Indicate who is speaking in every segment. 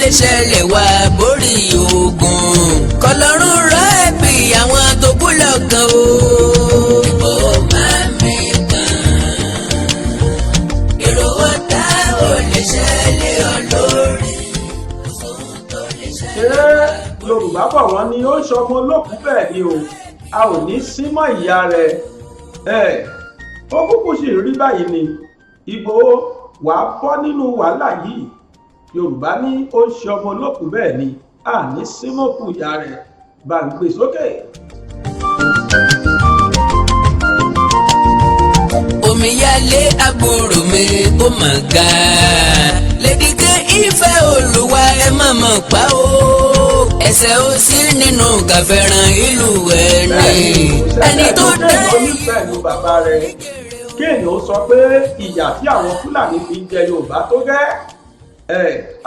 Speaker 1: lè ṣẹlẹ̀ wá borí ogun kọlọ́run rọ ẹ̀bì àwọn tó kú lọ́gàn o. Ìbò máa mi kan èrò ọ̀tá ò lè ṣẹlẹ̀ olórí ohun tó lè ṣẹlẹ̀ wá.
Speaker 2: Yorùbá bọ̀ wọ́n ní ó ń ṣọmọ olókùú bẹ́ẹ̀ ni o a ò ní símọ́ ìyá rẹ̀ ó kúkú sì rí báyìí ni Ìgbòho wàá bọ́ nínú wàhálà yìí Yorùbá ní ó ń ṣọmọ olókùú bẹ́ẹ̀ ni a ní símọ́kù ìyá rẹ̀ bá ń gbé sókè.
Speaker 1: Omíyalé àbúrò mi ó mà ga lédìké ìfẹ́ Olúwa ẹ má mọ̀ pa ó ẹsẹ̀ ó sí nínú gàfẹ́ràn ìlú ẹni tó dé
Speaker 2: onífẹ̀ẹ́ lu bàbá rẹ̀ kéèyàn sọ pé ìyà tí àwọn Fúlàní fi ń jẹ Yorùbá tó gẹ́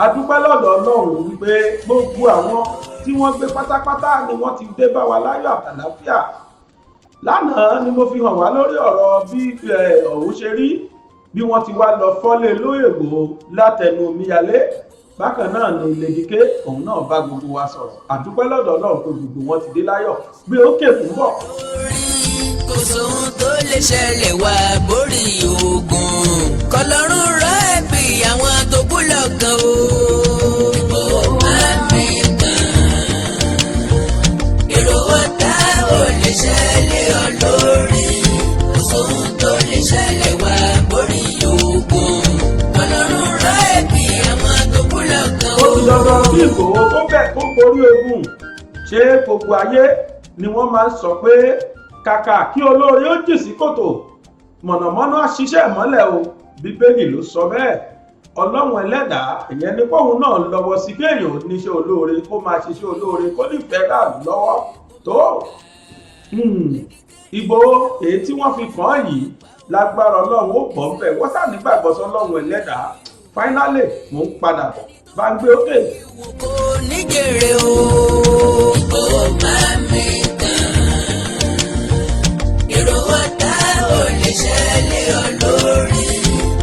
Speaker 2: adúpẹ́ lọ́dọ̀ Ọlọ́run wípé gbogbo àwọn tí wọ́n gbé pátápátá ni wọ́n ti dé bá wa láyọ̀ àtàlàáfíà lánàá ni mo fi hàn wá lórí ọ̀rọ̀ bí ọ̀hún ṣe rí bí wọ́n ti wá lọ fọ́lé lóyègbò látẹnu Omíyalé bákan náà ni Lédìké òun náà bá gbogbo wa sọ̀rọ̀ àdúpẹ́ lọ́dọ̀ Ọlọ́run pé gbogbo wọn ti dé láyọ̀ gbé òkè fún bọ̀.
Speaker 1: kò sóhun tó lè ṣẹlẹ̀ wá borí ogun kọlọ́run rọ ẹ̀bì àwọn tó kú lọ́gàn o. Ìbò máa mi kan èrò ọ̀tá ò lè ṣẹlẹ̀ olórí kò sóhun tó lè ṣẹlẹ̀ wá borí ogun kọlọ́run rọ ẹ̀bì àwọn tó kú lọ́gàn o.
Speaker 2: ó ti dandan bí Ìgbòho tó bẹ̀ tó borí ogun ṣé gbogbo ayé ni wọ́n máa ń sọ pé kàkà kí olórí ó jì sí kòtò mọ̀nàmọ́ná ṣiṣẹ́ ìmọ́lẹ̀ o Bíbélì ló sọ bẹ́ẹ̀ Ọlọ́run ẹlẹ́dàá ìyẹn ní pọ́hùn náà lọ́wọ́ sí kéèyàn níṣẹ́ olóore kó máa ṣiṣẹ́ olóore kó nífẹ̀ẹ́ ráàlú lọ́wọ́ tó Ìgbòho èyí tí wọ́n fi kàn án yìí lágbára Ọlọ́run ó bọ̀ ń bẹ̀ wọ́n sá nígbàgbọ́ sọ́lọ́run ẹlẹ́dàá fáínálì mò ń padà bọ̀ bá ń gbé òkè.
Speaker 1: kò ní jèrè o. Ìbò máa mi kan èrò ọ̀tá ò lè ṣẹlẹ̀ olórí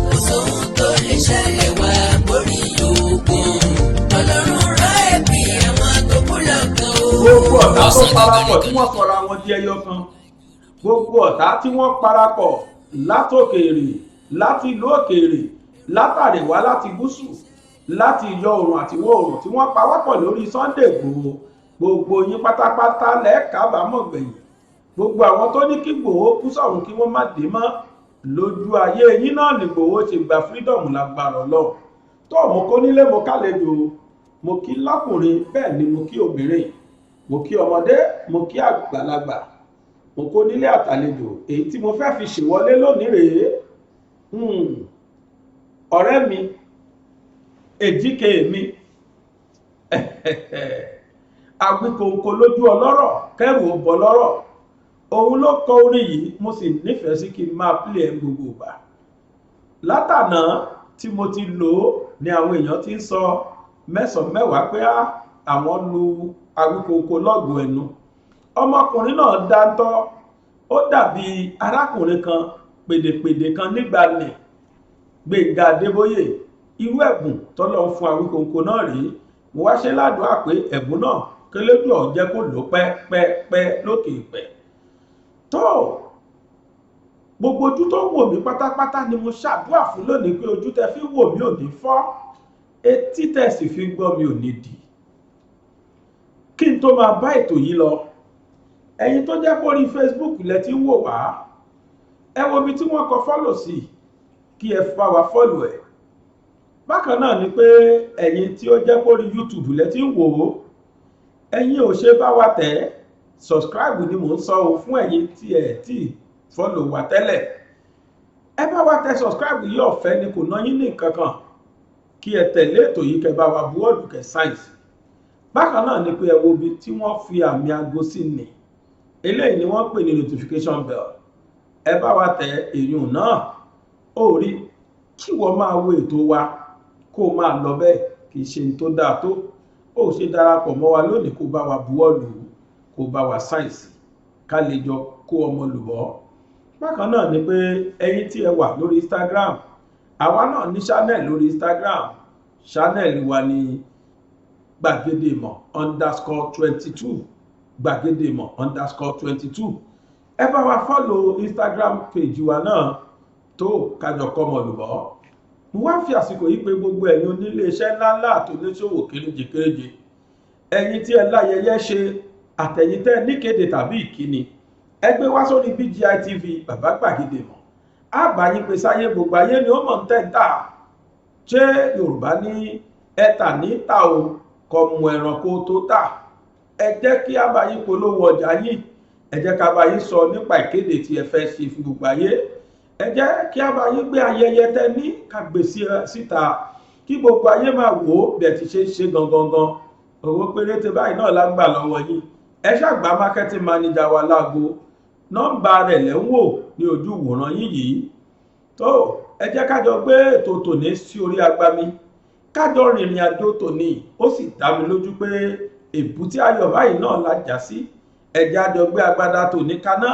Speaker 1: kò sóhun tó lè ṣẹlẹ̀ wá borí ogun Ọlọ́run rọ ẹ̀bì àwọn tó kú lọ́gàn o.
Speaker 2: gbogbo ọ̀tá tó parapọ̀ tí wọ́n sọra wọn di ẹyọ kan gbogbo ọ̀tá tí wọ́n parapọ̀ látòkèèrè láti ìlú òkèèrè látàríwá láti gúúsù láti ìyọ oòrùn àti ìwọ̀ oòrùn tí wọ́n pawọ́pọ̀ lórí Sunday Igboho gbogbo yín pátápátá lẹ́ẹ̀kábàámọ̀ gbẹ̀yìn gbogbo àwọn tó ní kí Igboho kú sọ̀run kí wọ́n má dé mọ́ lójú ayé yín náà ní Igboho ṣe gba freedom lágbára Ọlọ́run tó mo kó nílé mo kálejò mo kí lọ́kùnrin bẹ́ẹ̀ ni mo kí obìnrin mo kí ọmọdé mo kí àgbàlagbà mo kó nílé àtàlejò èyí tí mo fẹ́ fi ṣèwọlé lónìí rèé ọ̀rẹ́ mi èjìké mi àgbékòǹkò lójú ọlọ́rọ̀ kẹrù ó bọ́ lọ́rọ̀ òun ló kọ orin yìí mo sì nífẹ̀ẹ́ sí kí n máa play ẹ̀ gbogbo ìgbà látànà tí mo ti lò ó ni àwọn èèyàn ti ń sọ mẹ́sàn-án mẹ́wàá pé àwọn lu àgbékòǹkò lọ́gùn ẹnu ọmọkùnrin náà dáńtọ́ ó dàbí arákùnrin kan pèdèpèdè kan nígbà nì Gbénga Adébóyè irú ẹ̀bùn tọ́lọ́ fún Awíkonko náà rèé mo wá ṣe ládùúgbà pé ẹ̀bùn náà kélédùn ọ̀ jẹ́ kó lò pẹ́pẹ́pẹ́ lókè ìpẹ́ tó gbogbo ojú tó wò mí pátápátá ni mo ṣàdúrà fún lónìí pé ojú tẹ fi wò mí ò ní fọ́ etí tẹ sì fi gbọ́ mi ò ní dì kí n tó máa bá ètò yìí lọ ẹ̀yin tó jẹ́ kórí Facebook lẹ ti ń wò wá ẹ wo ibi tí wọ́n kọ fọ́lò sí kí ẹ bá wa fọ́lò ẹ̀ bákan náà ni pé ẹ̀yin tí ó jẹ́ kórí YouTube lẹ ti ń wò ó ẹ̀yin ò ṣe bá wa tẹ̀ subscribe ni mò ń sọ o fún ẹ̀yin tí ẹ tí fọ́lò wa tẹ́lẹ̀ ẹ bá wa tẹ̀ subscribe yìí ọ̀fẹ́ ni kò ná yín ní nǹkan kan kí ẹ tẹ̀lé ètò yìí kẹ́ bá wa buwọ́lù kẹ́ sáyẹ̀nsì bákan náà ni pé ẹ wo ibi tí wọ́n fi àmì aago sí ni eléyìí ni wọ́n pè ní notification bell ẹ bá wa tẹ̀ èèyàn náà ó rí kí wọ́n máa wo ètò wa kó máa lọ bẹ́ẹ̀ kì í ṣe tó dáa tó ó ṣe darapọ̀ mọ́ wa lónìí kó bá wa buwọ́lù kó bá wa sáyẹ̀nsì ká lè jọ kó ọmọ lùbọ́ bákan náà ni pé ẹ̀yin tí ẹ wà lórí Instagram àwa náà ní channel lórí Instagram channel wa ní gbàgede ìmọ̀ _22 gbàgede ìmọ̀ _22. ẹ bá wa fọ́lò Instagram page wa náà tó kájọ kọ́mọ lùbọ́. mo wá fi àsìkò yìí pé gbogbo ẹ̀yin onílé iṣẹ́ ńláńlá àtòníṣòwò kéréje kéréje, ẹ̀yin tí ẹ láyẹyẹ ṣe àtẹ̀yin tẹ́ níkéde tàbí ìkíni, ẹ gbé wá sórí BGI TV bàbá gbàgede ìmọ̀. àbáyín pé sáyé gbogbo ayé ni ó mọ̀ ń tẹ́ǹtà. ṣé Yorùbá ní ẹ̀tà ní ta o kò mú ẹranko tó tà. ẹ jẹ́ kí àbáyín polówó ọjà yìí, ẹ jẹ́ ká bá yín sọ nípa ìkéde tí ẹ fẹ́ ṣe fún gbogbo ayé. ẹ jẹ́ kí a bá yín gbé ayẹyẹ tẹ ní ká gbé síta kí gbogbo ayé máa wò ó bí ẹ ti ṣe gangan. owó péréte báyìí náà la ń gbà lọ́wọ́ yín. ẹ ṣàgbá marketing manager wa láago, nọ́mbà rẹ̀ lẹ́ ń wò ní ojú ìwòran yín yìí. tó ẹ jẹ́ kájọ gbé ètò tòní sí orí agbami, kájọ rìnrìn àjò tòní. ó sì dá mi lójú pé èbúté ayọ̀ báyìí náà la já sí. ẹ jẹ́ àjọ gbé agbádá tòní kaná,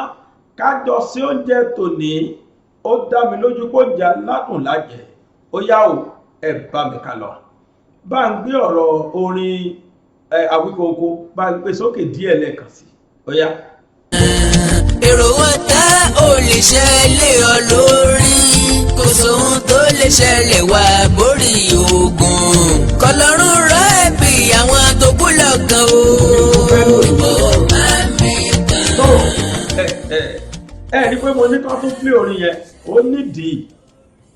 Speaker 2: kájọ sí oúnjẹ tòní. ó dá mi lójú pé oúnjẹ aládùn lájẹ. ó yá o, ẹ bá mi ká lọ. bá ń gbé ọ̀rọ̀ orin Àwíkóńkó bá ń gbé sókè díẹ̀ lẹ́ẹ̀kan sí. ó yá.
Speaker 1: èrò wọn tá ò lè ṣẹlẹ̀ ọ lórí, kò sóhun tó lè ṣẹlẹ̀ wá borí ogun. kọlọ́run rọ ẹ̀bì àwọn tó kú lọ́gàn o.
Speaker 2: ẹ rí pé mo ní kán tún play orin yẹn.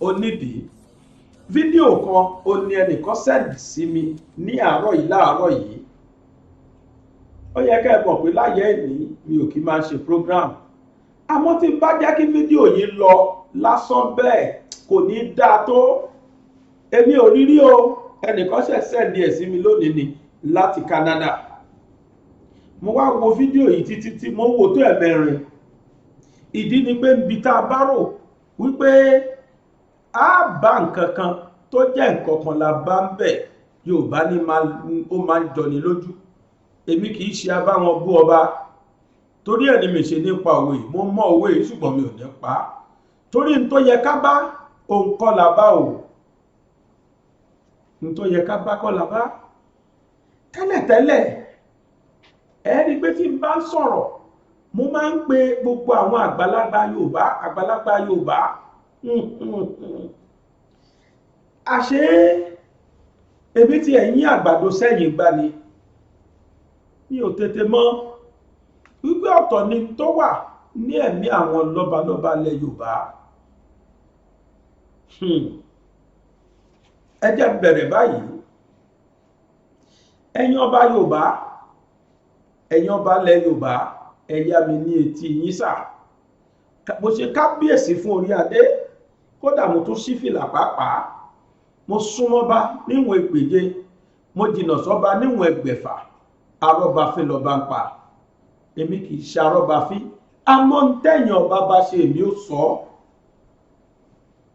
Speaker 2: ó nídìí fídíò kan ó ní ẹnìkan sẹ́ẹ̀dì sí mi ní láàárọ̀ yìí. ó yẹ ká ẹ mọ̀ pé láyé ẹ̀ní mi ò kí máa ṣe program, àmọ́ tí bá jẹ́ kí fídíò yìí lọ lásán bẹ́ẹ̀ kò ní dáa tó. èmi ò rí rí o, ẹnìkan ṣẹ̀ sẹ́ẹ̀dì ẹ̀ sí mi lónìí ni láti Canada. mo wá wo fídíò yìí títí tí mo wò tó ẹ̀mẹrin. ìdí ni pé ibi tá a bá rò wípé a bá nǹkan kan tó jẹ́ nǹkan kan la bá ń bẹ̀, Yorùbá ní ó máa ń jọni lójú. èmi kì í ṣe abáwọn bú ọba, torí ẹ̀ ni mi ṣe nípa òwe. mo mọ òwe yìí ṣùgbọ́n mi ò ní pa á, torí n tó yẹ ká bá òun kọ́ la bá o. n tó yẹ ká bá kọ́ la bá. tẹ́lẹ̀tẹ́lẹ̀ ẹ rí pé tí n bá ń sọ̀rọ̀ mo máa ń pe gbogbo àwọn àgbàlagbà Yorùbá. àṣé ebi tí ẹ̀yìn àgbàdo sẹ́yìn gbá ni. mi ò tètè mọ̀ wípé ọ̀tọ̀ ni tó wà ní ẹ̀mí àwọn lọ́balọ́ba ilẹ̀ Yorùbá. ẹ jẹ́ bẹ̀rẹ̀ báyìí. ẹ̀yin ọba Yorùbá, ẹ̀yin ọba ilẹ̀ Yorùbá, ẹ yá mi ní etí yín sà. mo ṣe kábíyèsí fún orí adé, kódà mo tún sí fìlà pàápàá. mo súnmọ́ba níwọ̀n ẹgbẹ̀je, mo jìnnà sọ́ba níwọ̀n ẹgbẹ̀fà. arọ́bàfin lọ́ba ń pa. èmi kì í ṣe arọ́bàfin, àmọ́ ń tẹ̀yìn ọba bá ṣe èmi ó sọ ọ́.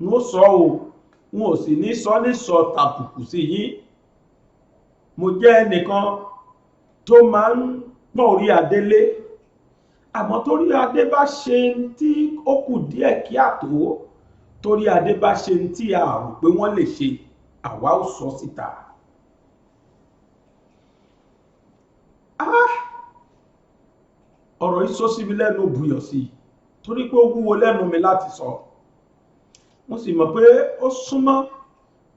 Speaker 2: n ó sọ o, n ò sì ní sọ ní sọ tàbùkù sí yín. mo jẹ́ ẹnìkan tó máa ń pọ́n orí adé lé, àmọ́ torí adé bá ṣe tí ó kù díẹ̀ kí àtó, torí adé bá ṣe tí a rò pé wọ́n lè ṣe, àwa ó sọ síta. ọ̀rọ̀ yìí sọ sí mi lẹ́nu buyọ̀ sí i, torí pé ó wúwo lẹ́nu mi láti sọ. mo sì mọ̀ pé ó súnmọ́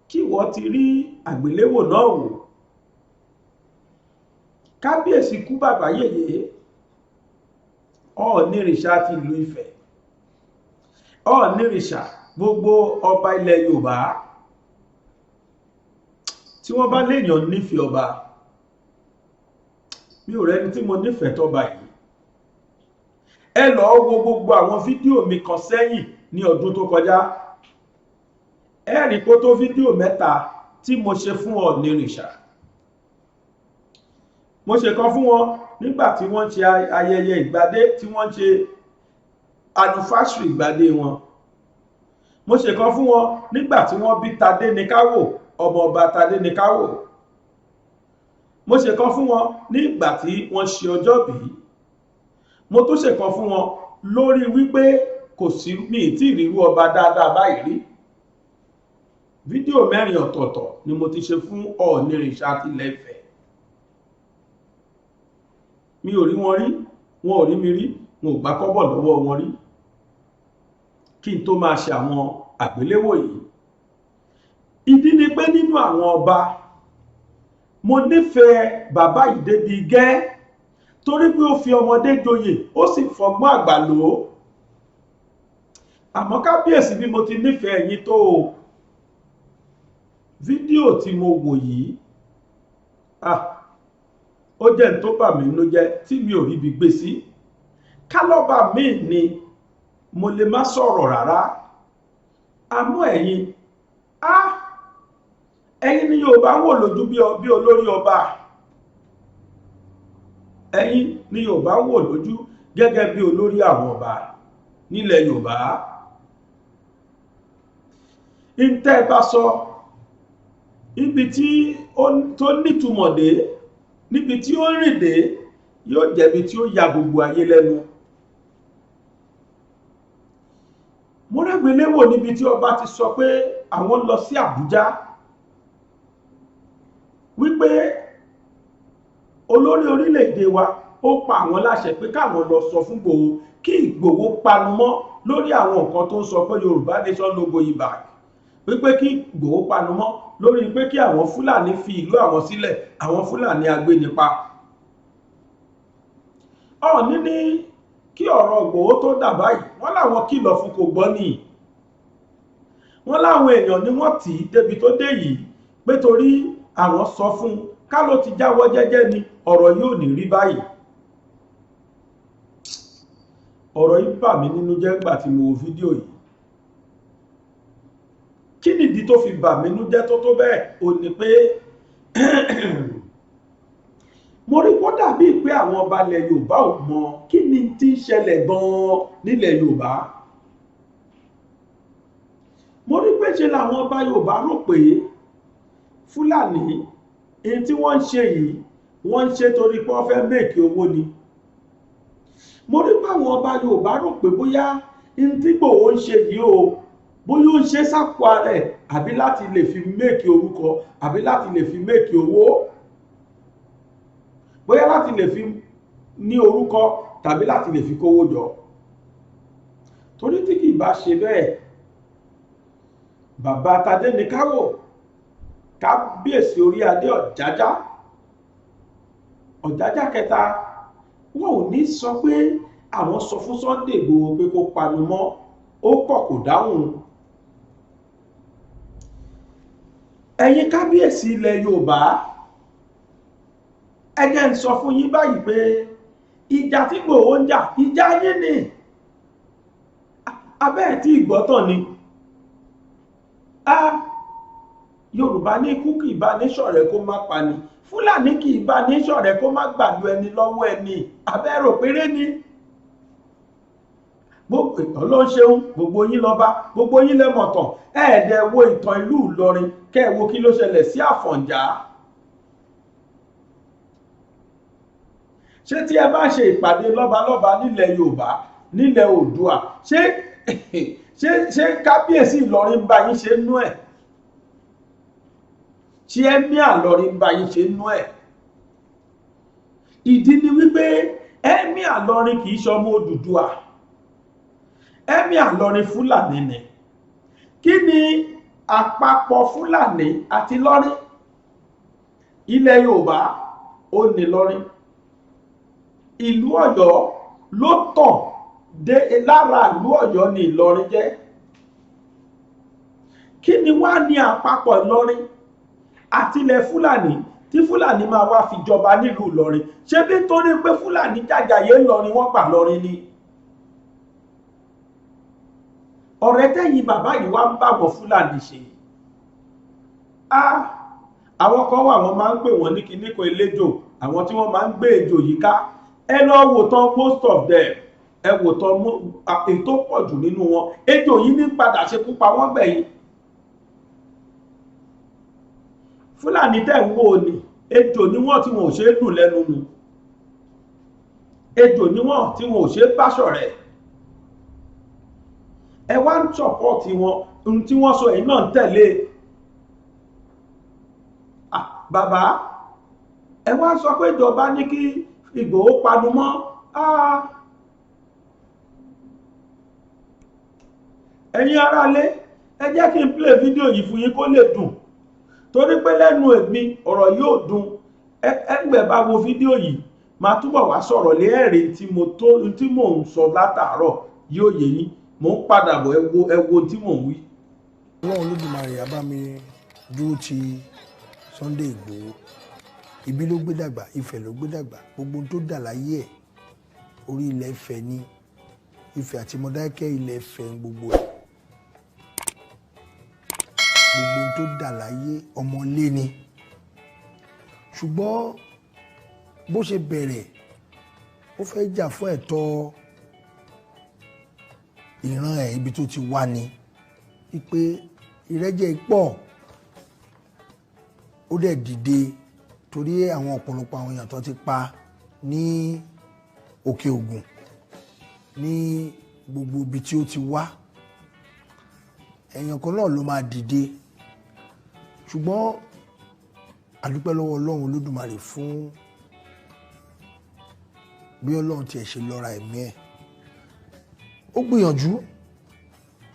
Speaker 2: kí ìwọ ti rí àgbéléwò náà wò. kábíyèsí kú bàbá yèyé Ọ̀ọ̀nìrìṣà ti ìlú Ifẹ̀, Ọ̀ọ̀nìrìṣà gbogbo ọba ilẹ̀ Yorùbá. tí wọ́n bá léèyàn nífẹ̀ẹ́ ọba, mi ò rẹ́ni tí mo nífẹ̀ẹ́ tọ́ba yìí. ẹ lọ́ọ́ wo gbogbo àwọn fídíò mi kan sẹ́yìn ní ọdún tó kọjá. ẹ rí kó tó fídíò 3 tí mo ṣe fún Ọ̀ọ̀nìrìṣà. mo ṣe kan fún wọn nígbà tí wọ́n ṣe ayẹyẹ ìgbadé, tí wọ́n ṣe anniversary ìgbadé wọn. mo ṣe kan fún wọn nígbà tí wọ́n bí Tadéníkáwò, ọmọ ọba Tadéníkáwò. mo ṣe kan fún wọn nígbà tí wọ́n ṣe ọjọ́bí. mo tún ṣe kan fún wọn lórí wípé kò sí mi tí ìrírú ọba dáadáa báyìí rí. fídíò 4 ọ̀tọ̀ọ̀tọ̀ ni mo ti ṣe fún Ọ̀ọ̀nìrìṣà tilẹ̀ Ifẹ̀. mi ò rí wọn rí, wọn ò rí mi rí, wọn ò gbà kọ́bọ̀ lọ́wọ́ wọn rí kí n tó máa ṣe àwọn àgbéléwò yìí. Ìdí ni pé nínú àwọn ọba mo nífẹ̀ẹ́ bàbá yìí débi gẹ́, torí pé ó fi ọmọdé joyè ó sì fọgbọ́n àgbà lò ó. Àmọ́ kábíyèsí bí mo ti nífẹ̀ẹ́ yín tó o, fídíò tí mo wò yìí ó jẹ́ n tó bà mí nínú jẹ́ tí mi ò rí bí gbé sí. Kálọ́bà míì ni mo lè má sọ̀rọ̀ rárá, àmọ́ ẹ̀yin ẹ̀yin ni Yorùbá wò lójú bí olórí ọba, ẹ̀yin ni Yorùbá wò lójú gẹ́gẹ́ bí olórí àwọn ọba nílẹ̀ Yorùbá. Ìtẹ́ bá sọ ibi tí tó nítumọ̀ dé, níbi tí ó rìn dé, yóò jẹ́bi tí ó ya gbogbo ayé lẹ́nu. Mo rágbéléwò níbi tí ọba ti sọ pé àwọn lọ sí Àbújá wípé olórí orílẹ̀-èdè wa ó pa àwọn láṣẹ pé káwọn lọ sọ fún Ìgbòho kí Ìgbòho panumọ́ lórí àwọn nǹkan tó ń sọ pé Yorùbá nation no going back, wípé kí Ìgbòho panumọ́ lórí pé kí àwọn Fúlàní fi ìlú àwọn sílẹ̀, àwọn Fúlàní agbénipa. Ọọ̀ni ní kí ọ̀rọ̀ Ìgbòho tó dà báyìí, wọ́n láwọn kìlọ̀ fún kò gbọ́ nìyí, wọ́n láwọn èèyàn ni wọ́n tì í débi tó dé yìí pé torí àwọn sọ fún ká ló ti jáwọ́ jẹ́jẹ́ ni ọ̀rọ̀ yóò ní rí báyìí. Ọ̀rọ̀ yìí bà mí nínú jẹ́ nígbà tí mo wo fídíò yìí. Kí nìdí tó fi bà mí nínú jẹ́ tó bẹ́ẹ̀? Ó ní pé mo rí kó dàbí pé àwọn ọba ilẹ̀ Yorùbá ò mọ kí ni tí ń ṣẹlẹ̀ gan-an nílẹ̀ Yorùbá. Mo rí pé ṣe làwọn ọba Yorùbá rò pé Fúlàní èyí tí wọ́n ń ṣe yìí wọ́n ń ṣe torí pé wọ́n fẹ́ mẹ́ẹ̀kì owó ni. Mo rí pé àwọn ọba Yorùbá rò pé bóyá ní tí Ìgbòho ń ṣe yìí o, bóyá ó ń ṣe sápò ara ẹ̀ àbí láti lè fi mẹ́ẹ̀kì orúkọ àbí láti lè fi mẹ́ẹ̀kì owó, bóyá láti lè fi ní orúkọ tàbí láti lè fi kówó jọ. Torí tí kì í bá ṣe bẹ́ẹ̀, bàbá Tadéníkáwò kábíyèsí orí adé Ọ̀jájá kẹta, wọn ò ní sọ pé àwọn sọ fún Sunday Igboho pé kó panu mọ́, ó kọ̀ kò dáhùn. Ẹ̀yin kábíyèsí ilẹ̀ Yorùbá, ẹ jẹ́ n sọ fún yín báyìí pé ìjà tí Ìgbòho ń jà, ìjà yín ni, abẹ́ ẹ̀ tí ìgbọ́tàn ni. Yorùbá ní ikú kì í bá ní ṣọ̀rẹ́ kó má pa ni, Fúlàní kì í bá ní ṣọ̀rẹ́ kó má gbàlú ẹni lọ́wọ́ ẹni, abẹ́ rò péré ni. Gbogbo ìtàn ló ń ṣeun, gbogbo yín lọ́ba, gbogbo yín lẹ́mọ̀tàn, ẹ̀ẹ́dẹ̀ wo ìtàn ìlú Ìlọrin kẹ́ ẹ wo kí ló ṣẹlẹ̀ sí Àfọ̀njá. Ṣé tí ẹ bá ṣe ìpàdé lọ́balọ́ba nílẹ̀ Yorùbá, nílẹ̀ Oòduà, ṣé kábíyèsí Ìlọrin bá yín ṣe nú ẹ̀? Ṣé ẹ̀mí Ìlọrin bá yín ṣe nú ẹ̀? Ìdí ni wípé ẹ̀mí Ìlọrin kì í ṣọmọ Odùduwà, ẹ̀mí Ìlọrin Fúlàní ni. Kí ni àpapọ̀ Fúlàní àti Ìlọrin? Ilẹ̀ Yorùbá ó ní Ìlọrin, ìlú Ọ̀yọ́ ló tàn dé lára ìlú Ọ̀yọ́ ní Ìlọrin jẹ́. Kí ni wá ní àpapọ̀ Ìlọrin àti ilẹ̀ Fúlàní tí Fúlàní máa wá fi jọba nílùú Ìlọrin? Ṣé bí torí pé Fúlàní jàjàyè Ìlọrin wọ́n pa Ìlọrin ni? Ọ̀rẹ́ tẹ́yìn bàbá yìí wá ń bá wọn Fúlàní ṣe. Àwọn kan wà wọ́n máa ń pè wọ́n ní kíníkan eléjò, àwọn tí wọ́n máa ń gbé ejò yìí ká. Ẹ lọ wò tán most of them, ẹ wò tán ètò pọ̀ jù nínú wọn, ejò yìí ní padà ṣekú pa wọ́n gbẹ̀yìn. Fúlàní tẹ́ ń wò ní ejò ni wọ́n tí wọn ò ṣe é dùn lẹ́nu nu, ejò ni wọ́n tí wọn ò ṣe é bá ṣọ̀rẹ́. Ẹ wá ń sọ̀pọ̀tì wọn, ohun tí wọ́n sọ èyí náà ń tẹ̀lé. Bàbá ẹ wá sọ pé ìjọba ní kí Ìgbòho panu mọ́ ẹ̀yin aráalé ẹ jẹ́ kí n play fídíò yìí fún yín kó lè dùn torí pé lẹ́nu èmi ọ̀rọ̀ yóò dùn ẹgbẹ́ bá wo fídíò yìí máa túbọ̀ wá sọ̀rọ̀ lé ẹ̀rí tí mò ń sọ látàárọ̀ yóò yé yín mò ń padà bọ̀ ẹ wo tí mò ń wí.
Speaker 3: Ọlọ́run Olódùmarè á bá mi dúró ti Sunday Ìgbòho. Ibi ló gbé dàgbà, Ifẹ̀ ló gbé dàgbà, gbogbo tó dà láyé ẹ̀ orí ilẹ̀ Ifẹ̀ ni, Ifẹ̀ àti Mọdákẹ́kẹ́ ilẹ̀ Ifẹ̀ gbogbo ẹ̀. Gbogbo tó dà láyé ọmọlé ni. Ṣùgbọ́n bó ṣe bẹ̀rẹ̀ ó fẹ́ jà fún ẹ̀tọ́ ìran ẹ̀ ibi tó ti wá ni wípé ìrẹ́jẹ pọ̀ ó dẹ̀ dìde torí àwọn ọ̀pọ̀lọpọ̀ àwọn èèyàn tó ti pa ní Òkè Ògùn ní gbogbo ibi tí ó ti wá èèyàn kan náà ló máa dìde ṣùgbọ́n àdúpẹ́ lọ́wọ́ Ọlọ́run Olódùmarè fún bí Ọlọ́run tiẹ̀ ṣe lọ́ra ẹ̀mí ẹ̀ ó gbìyànjú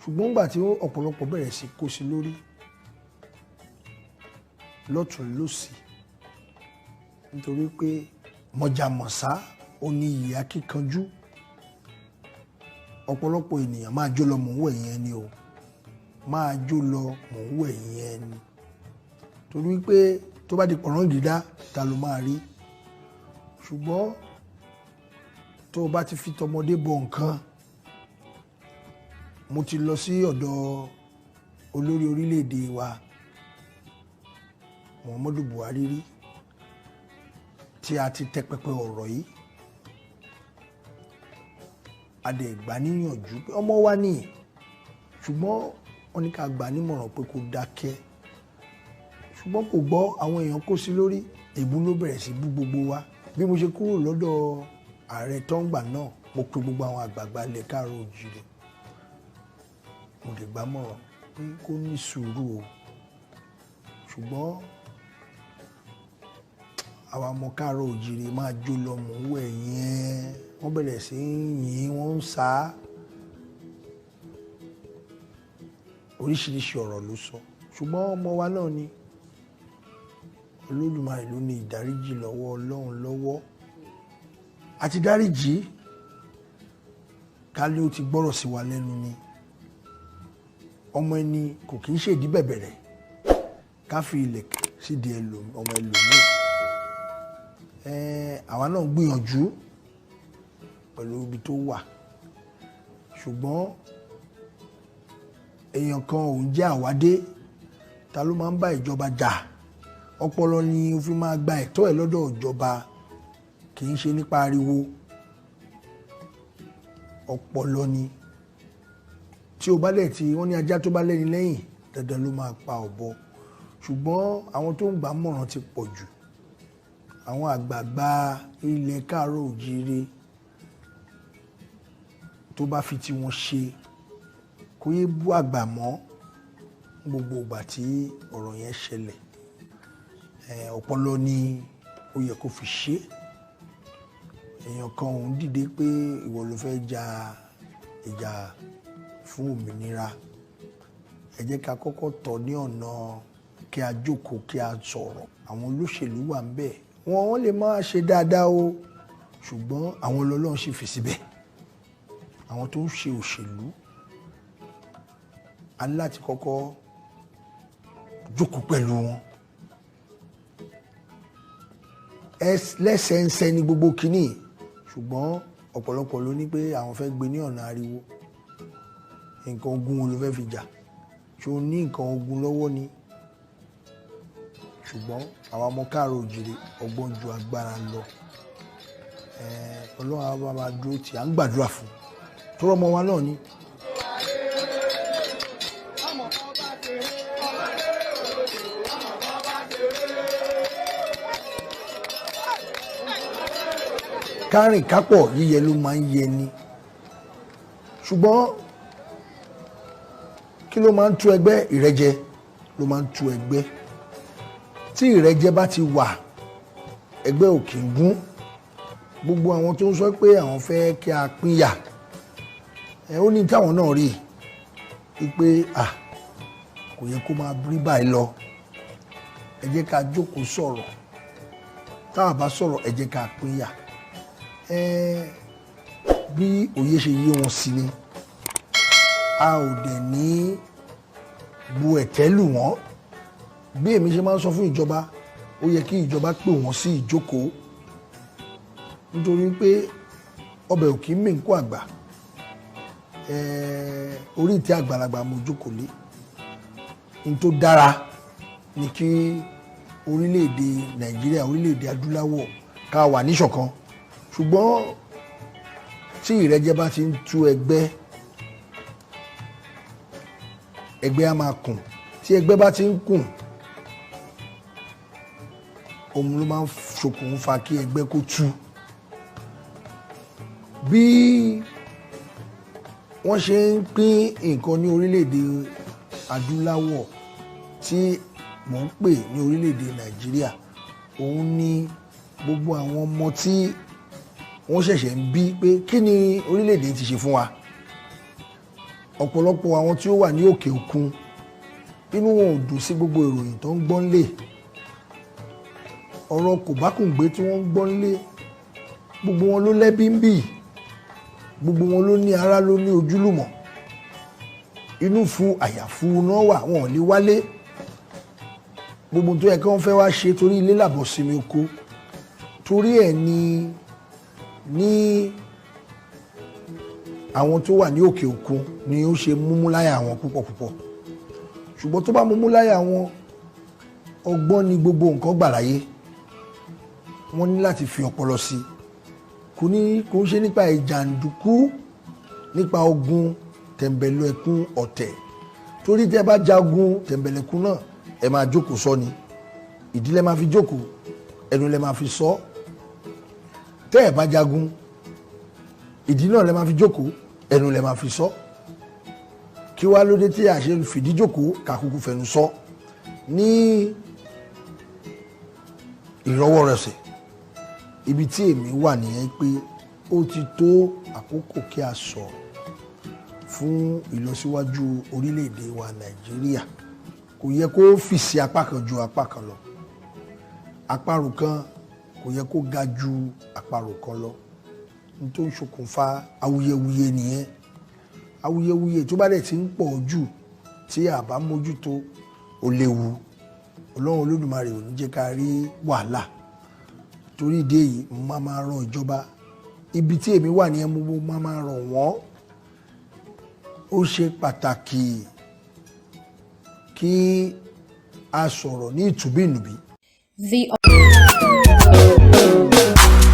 Speaker 3: ṣùgbọ́n nígbà tí ọ̀pọ̀lọpọ̀ bẹ̀rẹ̀ sí kó sí lórí lọ́tún lósì nítorí pé mọ̀jàmọ̀sá ó ní ìyá kíkanjú ọ̀pọ̀lọpọ̀ ènìyàn máa jó lọ mò ń wẹ̀ yẹn ni o máa jó lọ mò ń wẹ̀ yẹn ni torí pé tó bá di pọ̀rán gídá ta ló máa rí ṣùgbọ́n tó o bá ti fi tọmọdé bọ nǹkan mo ti lọ sí ọ̀dọ̀ olórí orílẹ̀-èdè wa Muhammadu Buhari rí tí a ti tẹ pẹpẹ ọ̀rọ̀ yìí a dẹ̀ gbà níyànjú pé ọmọ wa ní ṣùgbọ́n wọ́n ní ká gbà nímọ̀ràn pé kó dákẹ́ ṣùgbọ́n kò gbọ́ àwọn èèyàn kó sí lórí èébú ló bẹ̀rẹ̀ sí bú gbogbo wa bí mo ṣe kúrò lọ́dọ̀ ààrẹ tó ń gbà náà mo pe gbogbo àwọn àgbààgbà ilẹ̀ káàárọ̀ oòjíire mo lè gbà mọ̀ràn pé kó ní sùúrù o ṣùgbọ́n àwa ọmọ káàárọ̀ oòjíire máa jó lọ mò ń wẹ̀ yẹn wọ́n bẹ̀rẹ̀ sí yìn wọ́n ń sá oríṣiríṣi ọ̀rọ̀ ló sọ ṣùgbọ́n ọmọ wa náà ni Olódùmarè ló ní ìdáríjì lọ́wọ́ Ọlọ́run lọ́wọ́ àti dáríjì ká ló ti gbọ́rọ̀ sí wa lẹ́nu ni ọmọ ẹni kò kì í ṣèdí bẹ̀bẹ̀rẹ̀ ká fi ilẹ̀ sídìí ọmọ ẹlòmíì àwa náà gbìyànjú pẹ̀lú ibi tó wà ṣùgbọ́n èèyàn kan ò ń jẹ́ àwádé ta ló máa ń bá ìjọba jà ọpọlọ ni ó fi máa gba ẹ̀tọ́ ẹ̀ lọ́dọ̀ ìjọba kì í ṣe nípa ariwo ọpọlọ ni tí o bá lẹ̀ tí wọ́n ní ajá tó bá lẹ́ni lẹ́yìn dandan ló máa pa ọ̀bọ ṣùgbọ́n àwọn tó ń gbà mọ̀ràn ti pọ̀ jù àwọn àgbààgbà ilẹ̀ káàárọ̀ oòjíire tó bá fi tí wọ́n ṣe kó yé bú àgbà mọ́ gbogbo ìgbà tí ọ̀rọ̀ yẹn ṣẹlẹ̀ ọpọlọ ni ó yẹ kó fi ṣe èèyàn kan òun dìde pé ìwọ ló fẹ́ ja ìjà fún òmìnira ẹ jẹ́ ká kọ́kọ́ tọ̀ ní ọ̀nà kí a jókòó kí a sọ̀rọ̀ àwọn olóṣèlú wà ń bẹ̀ wọ́n lè máa ṣe dáadáa o ṣùgbọ́n àwọn ọlọ́run sì fi síbẹ̀ àwọn tó ń ṣe òṣèlú a ní láti kọ́kọ́ jókòó pẹ̀lú wọn lẹ́sẹẹsẹ ní gbogbo kínní ṣùgbọ́n ọ̀pọ̀lọpọ̀ ló ní pé àwọn fẹ́ gbé ní ọ̀nà ariwo nǹkan ogun wo ló fẹ́ fi jà ṣé o ní nǹkan ogun lọ́wọ́ ni ṣùgbọ́n àwọn ọmọ káàárọ̀ oòjíire ọgbọ́n ju agbára lọ ọlọ́run á bá máa dúró tì à ń gbàdúrà fún tó rọ́mọ wa náà ni. kárìn kápọ̀ yíyẹ ló máa ń yẹ ni ṣùgbọ́n kí ló máa ń tú ẹgbẹ́ ìrẹ́jẹ ló máa ń tú ẹgbẹ́ tí ìrẹ́jẹ bá ti wà ẹgbẹ́ ò kì í gún gbogbo àwọn tó ń sọ pé àwọn fẹ́ kí a pínyà ó ní táwọn náà rí i pé kò yẹ kó máa rí báyìí lọ, ẹ jẹ́ ká jókòó sọ̀rọ̀, táwa bá sọ̀rọ̀ ẹ jẹ́ ká pínyà. Bí òye ṣe yé wọn sí ni, a ò dẹ̀ ní bu ẹ̀tẹ́ lù wọ́n. Bí èmi ṣe máa ń sọ fún ìjọba, ó yẹ kí ìjọba pè wọ́n sí ìjókòó, nítorí pé ọbẹ̀ ò kì í mìíkú àgbà, orí ìtẹ́ àgbàlagbà mo jókòó lé. Ní tó dára ni kí orílẹ̀-èdè Nàìjíríà, orílẹ̀-èdè adúláwọ̀ ká wà níṣọ̀kan, ṣùgbọ́n tí ìrẹ́jẹ bá ti ń tú ẹgbẹ́ á máa kùn, tí ẹgbẹ́ bá ti ń kùn òun ló máa ń ṣokùnfà kí ẹgbẹ́ kó tú. Bí wọ́n ṣe ń pín nǹkan ní orílẹ̀-èdè adúláwọ̀ tí mò ń pè ní orílẹ̀-èdè Nàìjíríà, òun ni gbogbo àwọn ọmọ tí wọ́n ṣẹ̀ṣẹ̀ ń bí pé kí ni orílẹ̀-èdè ti ṣe fún wa. Ọ̀pọ̀lọpọ̀ àwọn tí ó wà ní òkè òkun inú wọn ò dùn sí gbogbo ìròyìn tó ń gbọ́ nílé, ọ̀rọ̀ kòbákùngbé tí wọ́n ń gbọ́ nílé. Gbogbo wọn ló lẹ́bí ń bì, gbogbo wọn ló ní ará, ló ní ojúlùmọ̀, inú fu àyàfu náà wà, wọn ò lè wálé. Gbogbo tó yẹ kí wọ́n fẹ́ wá ṣe torí ilé làbọ̀ sinmi oko, torí ẹ̀ ní àwọn tó wà ní òkè òkun ni ó ṣe múmú láyà wọn púpọ̀ púpọ̀. Ṣùgbọ́n tó bá múmú láyà wọn, ọgbọ́n ni gbogbo nǹkan gbà láyé, wọ́n ní láti fi ọpọlọ sí i. Kò ń ṣe nípa ìjàǹdùkú, nípa ogun tẹ̀m̀bẹ̀lú ẹkún ọ̀tẹ̀, torí tẹ́ bá jagun tẹ̀m̀bẹ̀lẹ̀kún náà ẹ máa jókòó sọ ni, ìdílé máa fi jókòó, ẹnu lẹ máa fi sọ. Tẹ́ ẹ bá jagun, ìdí náà lẹ máa fi jókòó, ẹnu lẹ máa fi sọ. Kí wá lóde tí a ṣe fìdí jókòó kàkúkú fẹnu sọ ní ìrọwọ́rọsẹ̀. Ibi tí èmi wà nìyẹn pé ó ti tó àkókò kí a sọ fún ìlọsíwájú orílẹ̀-èdè wa Nàìjíríà. Kò yẹ kó fì sí apá kan ju apá kan lọ, àparò kan kò yẹ kó ga ju àparò kan lọ. Ní tó ń ṣokùnfà awuyewuye nìyẹn. Awuyewuye tó bá dẹ̀ ti ń pọ̀ jù tí a bá mójútó ó léwu. Ọlọ́run Olódùmarè ò ní jẹ́ ká rí wàhálà. Torí ìdí èyí mo máa rọ ìjọba, ibi tí èmi wà nìyẹn, mo máa rọ wọ́n. Ó ṣe pàtàkì kí a sọ̀rọ̀ ní ìtùbínùbí.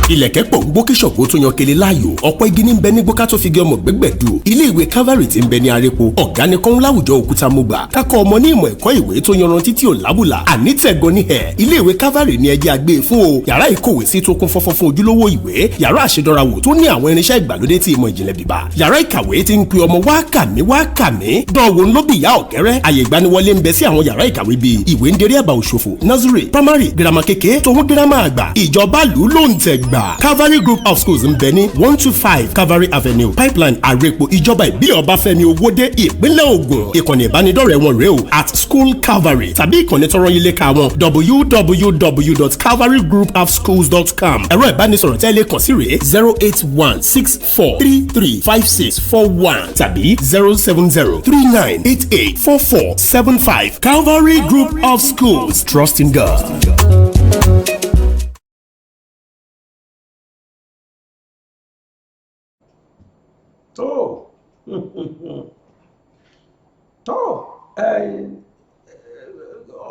Speaker 4: Ilẹ̀kẹ̀ pọ̀ ń gbó kí ṣọ̀gbó tó yan kele láàyò. Ọ̀pọ̀ igi ní ń bẹ ní gbó ká tó fi gé ọmọ gbẹ́gbẹ̀dù. Ilé ìwé Calvary tí ń bẹ ní Arépo. Ọ̀gá ni kọ́ń láwùjọ òkúta mo gbà. Kákọ́ ọmọ ní ìmọ̀ ẹ̀kọ́ ìwé tó yanrantí tí ò lábùlà. Àní tẹ̀gàn ní ẹ̀. Ilé ìwé Calvary ni ẹjẹ́ àgbé fún o. Yàrá ìkówèésí tó kún fọ́fọ́ fún ojúlówó ìwé. Yàrá àṣedọ́rawò tó ní àwọn irinṣẹ́ ìgbàlódé tí ìmọ̀ ìjìnlẹ̀ bíbá. Yàrá ìkàwé tí ń pe ọmọ wá kàmí. Dánwò ń ló bí ìyá ọ̀kẹ́rẹ́. Àyè ìgbaniwọlé ń bẹ sí àwọn yàrá ìkàwé bíi ìwé ń derí àbá òṣòfò, nursery, primary, girama kékeré, tòun girama àgbà. Ìjọba lù ló ń tẹ̀ gbà. Calvary Group of Schools ń bẹ ní 125 Calvary Avenue, Pipeline, Arepo, ìjọba ìbílẹ̀ Ọbáfẹ́mi Owódé, ìpínlẹ̀ Ògùn. Ìkànnì ìbánidọ́rẹ̀ẹ́ wọn rèé o @School Calvary tàbí ìkànnì tọrọ yín léka wọn www.calvarygroupofschools.com. Ẹ̀rọ ìbánisọ̀rọ̀ tẹ́lẹ̀ kàn sí rèé 08164335641 tàbí 07039884475. Calvary Group of Schools, trust in God.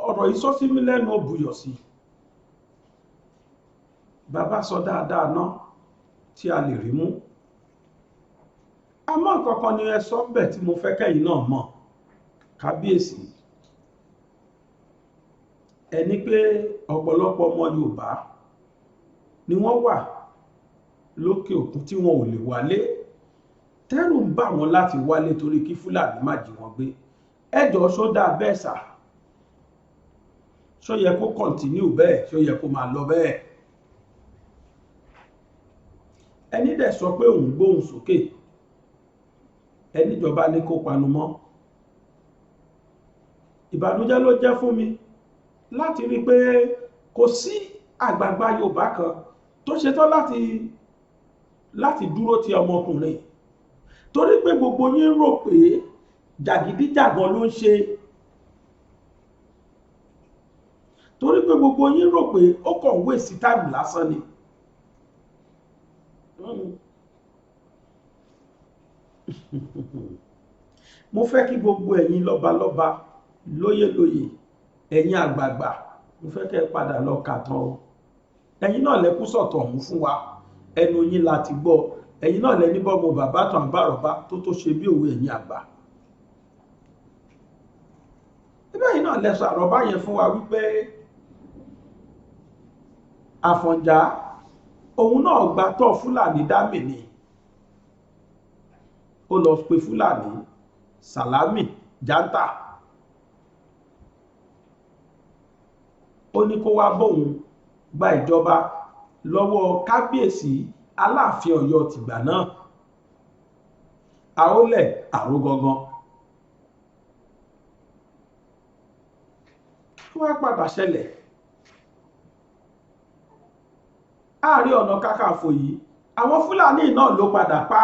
Speaker 2: Ọ̀rọ̀ yìí sọ sí mi lẹ́nu ó buyọ̀ sí. Bàbá sọ dáadáa náà tí a lè rí mú. Àmọ́ nǹkankan ni ẹ sọ bẹ̀ tí mo fẹ́ kẹ́yìn náà mọ̀. Kábíyèsí. Ẹni pé ọ̀pọ̀lọpọ̀ ọmọ Yorùbá ni wọ́n wà lókè òkun tí wọn ò lè wálé. Tẹ́rù ń bà wọ́n láti wálé torí kí Fúlàní má jí wọn gbé. Ẹjọ́ ṣó dáa bẹ́ẹ̀ sà? Ṣó yẹ kó kọ̀ntínú bẹ́ẹ̀? Ṣó yẹ kó máa lọ bẹ́ẹ̀? ẹni dẹ̀ sọ pé òun gbóhùn sókè, ẹni ìjọba ní kó panu mọ́. Ìbànújẹ́ ló jẹ́ fún mi láti rí pé kò sí àgbààgbà Yorùbá kan tó ṣetán láti dúró ti ọmọkùnrin, torí pé gbogbo yín rò pé jàgídíjàgan ló ń ṣe, torí pé gbogbo yín rò pé ó kàn ń wéèsì táìmù lásán ni. Mo fẹ́ kí gbogbo ẹ̀yin lọ́balọ́ba, lóyèlóyè, ẹ̀yin àgbààgbà, mo fẹ́ kẹ́ padà lọ kàtàn o. Ẹ̀yin náà lẹ́kú sọ̀tọ̀ ọ̀hún fún wa, ẹnu yín láti gbọ́. Ẹ̀yin náà lẹ́ní bọ́mọ bàbá tàn àbárọ̀bá tó ṣe bí òwe ẹ̀yin àgbà. Ẹ̀yin náà lẹ́sọ àrọ̀bá yẹn fún wa wípé Àfọ̀njá òun náà gba tọ́ Fúlàní dámì ni. Ó lọ pe Fúlàní Sàlámì Jántà, ó ní kó wá bóun gba ìjọba lọ́wọ́ kábíyèsí Aláàfin Ọ̀yọ́ tìgbà náà, Àólẹ̀ Àrógangan. Kí wá padà ṣẹlẹ̀? Ààrẹ Ọ̀nà Kakanfò yìí àwọn Fúlàní náà ló padà pa.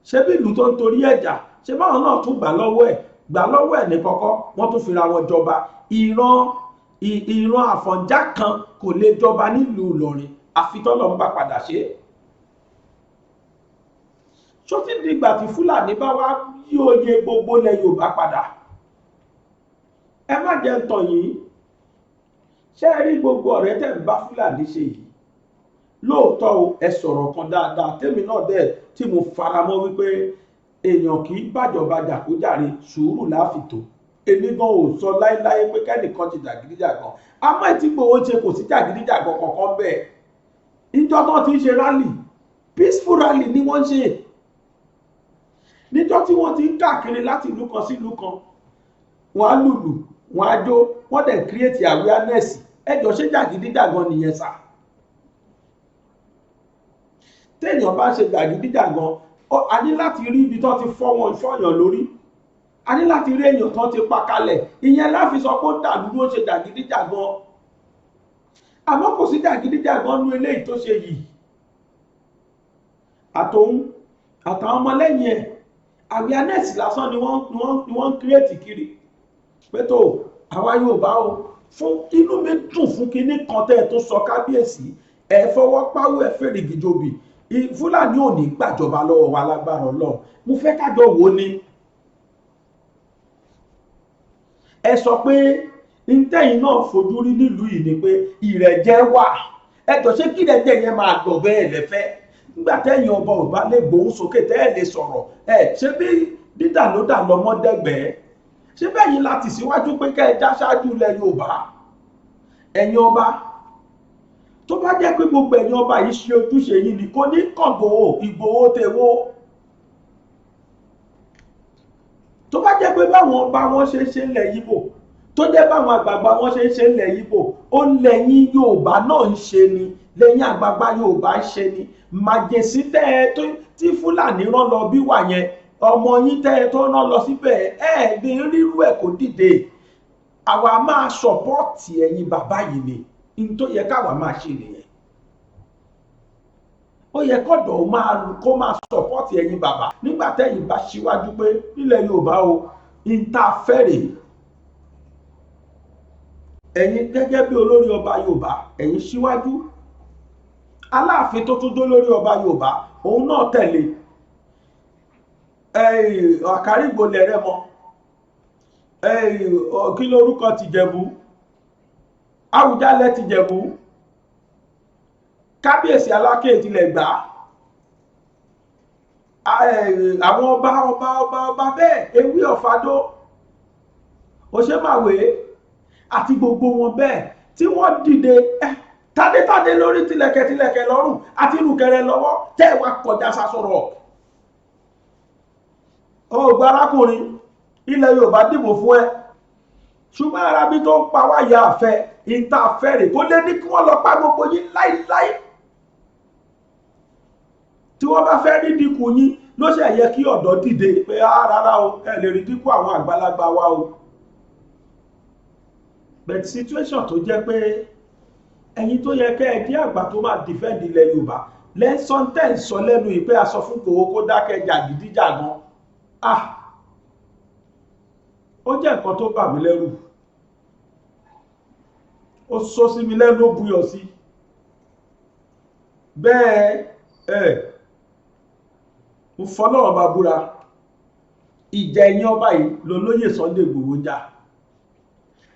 Speaker 2: Ṣé bí ìlú tó ń torí ẹ̀jà, ṣé báwọn náà tún gbà lọ́wọ́ ẹ̀ ní kọ́kọ́, wọ́n tún fira wọn jọba. Ìran Àfọ̀njá kan kò lè jọba nílùú Ìlọrin àfi tọ́lọ́run ń bá padà ṣe. Ṣó ti dìgbà tí Fúlàní bá wá yí oyè gbogbo ilẹ̀ Yorùbá padà? Ẹ má jẹ́ ń tàn yín, ṣé ẹ rí gbogbo ọ̀rẹ́ tẹ̀ ń bá Fúlàní ṣe yìí? Lóòótọ́ o, ẹ sọ̀rọ̀ kan dáadáa tèmi náà dẹ̀ tí mo faramọ́ wípé èèyàn kì í bàjọba jà kó jàre, sùúrù láfìtò. Èmi gan ò sọ láéláé pé kẹ́nìkan ti jàgídíjàgan, àmọ́ tí Ìgbòho ṣe kò sí jàgídíjàgan kankan bẹ́ẹ̀. Ìjọ tó ti ń ṣe rally, peaceful rally ni wọ́n ń ṣe. Níjọ́ tí wọ́n ti ń káàkiri láti ìlú kan sí ìlú kan, wọ́n á lùlù, wọ́n á jó, wọ́n dẹ̀ create awareness. Ẹjọ́ ṣe jàgídíjàgan nìyẹn sà? Téèyàn bá ṣe jàgídíjàgan, a ní láti rí ibi tó ti fọ́yàn lórí, a ní láti rí èèyàn tó ti pa kalẹ̀, ìyẹn láfi sọ pé ó dàlú ló ṣe jàgídíjàgan. Àmọ́ kò sí jàgídíjàgan nú eléyìí tó ṣe yìí. Àtòun àtàwọn ọmọlẹ́yìn ẹ̀, awareness lásán ni wọ́n ń create kiri. Pé tó àwa Yorùbá o, fún inú mi dùn fún kinní kan tẹ́ tó sọ kábíyèsí, ẹ fọwọ́ páwọ́ ẹ fèrègì jòbì. Fúlàní ò ní gbàjọba lọ́wọ́ wa lágbára Ọlọ́run. Mo fẹ́ kájọ wò ni. Ẹ sọ pé ntẹ́yìn náà fojú rí nílùú yìí ni pé ìrẹ̀jẹ̀ wà. Ẹjọ́ ṣé kí ìrẹ̀jẹ̀ yẹn máa lọ bẹ́ẹ̀ lẹ́fẹ́? Nígbà tẹ́yìn ọba ò bá lè gbóhùn sókè tẹ́ ẹ lè sọ̀rọ̀, ṣé bí dídà ló dà lọ́mọdẹ́gbẹ̀ẹ́? Ṣé bẹ́yìn láti síwájú pé kẹ́ ẹ já ṣáájú ilẹ̀ Yorùbá? Ẹ̀yin ọba, tó bá jẹ́ pé gbogbo ẹ̀yin ọba yìí ṣe ojúṣe yìí ni kò ní kàngòwò Ìgbòho tèwó. Tó bá jẹ́ pé báwọn ọba wọn ṣe ń lẹ̀ Yíbò, tó jẹ́ báwọn àgbààgbà wọn ṣe ń lẹ̀ Yíbò, ó lẹ́yìn Yorùbá náà ń ṣe ni, lẹ́yìn àgbààgbà Yorùbá ń ṣe ni. Màjèsí tẹ́ ẹ tí Fúlàní rán lọ bí wà yẹn, ọmọ yín tẹ́ ẹ tó rán lọ síbẹ̀, ẹ lè rírú ẹ̀ kó dìde. Àwa máa sọ̀pọ́ọ̀tì ẹ̀yin bàbá yìí ni, in tó yẹ káwa máa ṣe nìyẹn. Ó yẹ kọ́dọ̀ kó máa sọ̀pọ́ọ̀tì ẹ̀yin bàbá nígbà tẹ́yìn bá ṣíwájú pé nílẹ̀ Yorùbá o, in tá a fẹ́rẹ̀. Ẹ̀yin gẹ́gẹ́ bí olórí ọba Yorùbá, ẹ̀yin ṣíwájú. Aláàfin tó tún dó lórí ọba Yorùbá, òun náà tẹ̀lé. Àkàrígbò lẹ̀rẹ̀ mọ́, kí lórúkọ tìjẹ̀bú, Àwùjalẹ̀ tìjẹ̀bú, kábíyèsí Aláké tilẹ̀ gbà, àwọn ọba bẹ́ẹ̀, Ewí Ọ̀fadó, Òṣèmàwé àti gbogbo wọn bẹ́ẹ̀ tí wọ́n dìde tádétádé lórí tìlẹ̀kẹ̀ lọ́rùn àti ìrùkẹ̀rẹ̀ lọ́wọ́ tẹ́ wá kọjá sásọ̀rọ̀. Ọgbà arákùnrin, ilẹ̀ Yorùbá dìbò fún ẹ, ṣùgbọ́n arábí tó ń pa wá ya àfẹ́ ìta fẹ́rẹ̀ tó lé ní kí wọ́n lọ pa gbogbo yín láíláí. tí wọ́n bá fẹ́ rí dínkù yín ló ṣe yẹ kí ọ̀dọ́ dìde pé rárá o ẹ lè rí dínkù àwọn àgbàlagbà wa o. but situation tó jẹ́ pé ẹ̀yin tó yẹ kẹ́ ẹ jẹ́ àgbà tó máa defend ilẹ̀ Yorùbá lẹ́sọ̀n tẹ̀ ń sọ lẹ́nu yìí pé a sọ fún Ìgbòho kó dákẹ́ jàgídíjàgan ó jẹ́ nǹkan tó bà mí lẹ́rù, ó sọ sí mi lẹ́nu, ó buyọ̀ sí bẹ́ẹ̀ mo fọlọ́run bá búra ìjà ẹ̀yìn ọba yìí lolóyè Sunday Ìgbòho jà,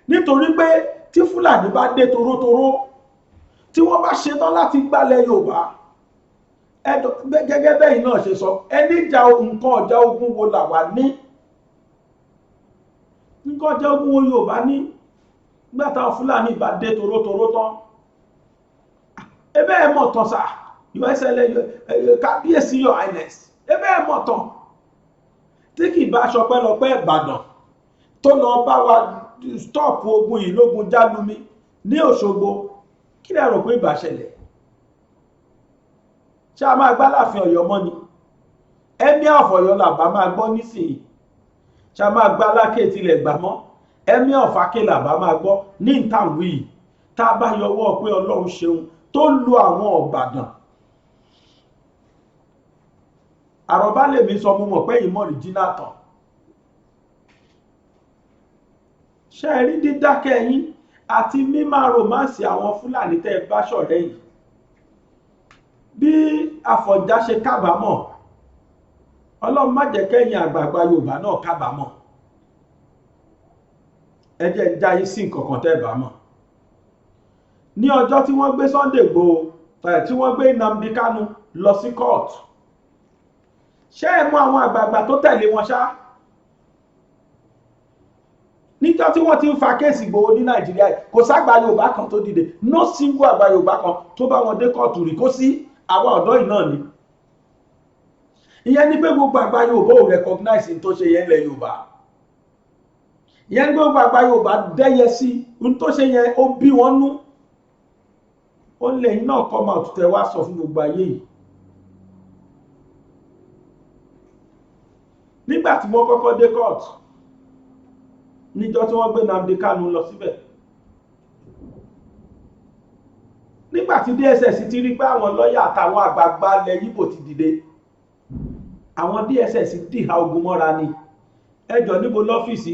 Speaker 2: nítorí pé tí Fúlàní bá dé torótoró tí wọ́n bá ṣetán láti gbálẹ̀ Yorùbá gẹ́gẹ́ bẹ́yìn náà ṣe sọ ẹni jà nǹkan ọjà ogun wo làwa ní, nǹkan ọjà ogun wo Yorùbá ní nígbà táwọn Fúlàní bá dé torótoró tán ebe ẹ mọ̀ tán sà USL kábíyèsí your highness ebe ẹ mọ̀ tán tí kì bá ṣọpẹ́lọpẹ́ Ìbàdàn tó lọ bá wa stop ogun yìí lógun Jálumi ní Òṣogbo kí lẹ rò pé ìbá ṣẹlẹ̀? ṣé a máa gbá láàfin Ọ̀yọ́ mọ́ ni? Emir of Ọ̀yọ́ làbá máa gbọ́ nísìnyí, ṣé a máa gbá lákè tilẹ̀ gbà mọ́? Emir of Aké làbá máa gbọ́ ní ìtàwí yìí tá a bá yọwọ́ pé Ọlọ́run ṣeun tó lu àwọn Ìbàdàn. Àrọ̀bá lèmi sọ mo mọ̀ pé ìmọ̀ rìjínà tán. ṣé ẹ rí dídákẹ́ yín àti mímá romance àwọn Fúlàní tẹ́ ẹ bá ṣọ̀rẹ́ yìí bí Àfọ̀njá ṣe kábàámọ̀ Ọlọ́run má jẹ́ kẹ́yìn àgbààgbà Yorùbá náà kábàámọ̀. ẹ jẹ́ ń já yín sí nǹkan kan tẹ́ ẹ bá mọ̀. ní ọjọ́ tí wọ́n gbé Sunday Igboho tí wọ́n gbé Nnamdi Kanu lọ sí court ṣé ẹ mọ̀ àwọn àgbààgbà tó tẹ̀lé wọn ṣá? níjọ́ tí wọ́n ti ń fa kéèsì Ìgbòho ní Nàìjíríà kò ságbà Yorùbá kan tó dìde, no single àgbà Yorùbá kan tó bá wọn dé kóòtù rí, kó sí àwa ọ̀dọ́ yìí náà ni. ìyẹn ni pé gbogbo àgbà Yorùbá ò recognize tó ṣe yẹn lẹ̀ Yorùbá, ìyẹn ni pé gbogbo àgbà Yorùbá dẹ́yẹ sí tó ṣe yẹn ó bí wọn nú. ó lẹ́yìn náà kọ́ máa tẹ̀ wá sọ fún gbogbo ayé yìí. nígbà tí wọ́n kọ́kọ́ dé court níjọ́ tí wọ́n gbé Nnamdi Kanu lọ síbẹ̀, nígbà tí DSS ti rí pé àwọn lọ́yà àtàwọn àgbààgbà ilẹ̀ Yíbò ti dìde, àwọn DSS dìhà ogun mọ́ra ni. ẹjọ́ níbo lọ́fíìsì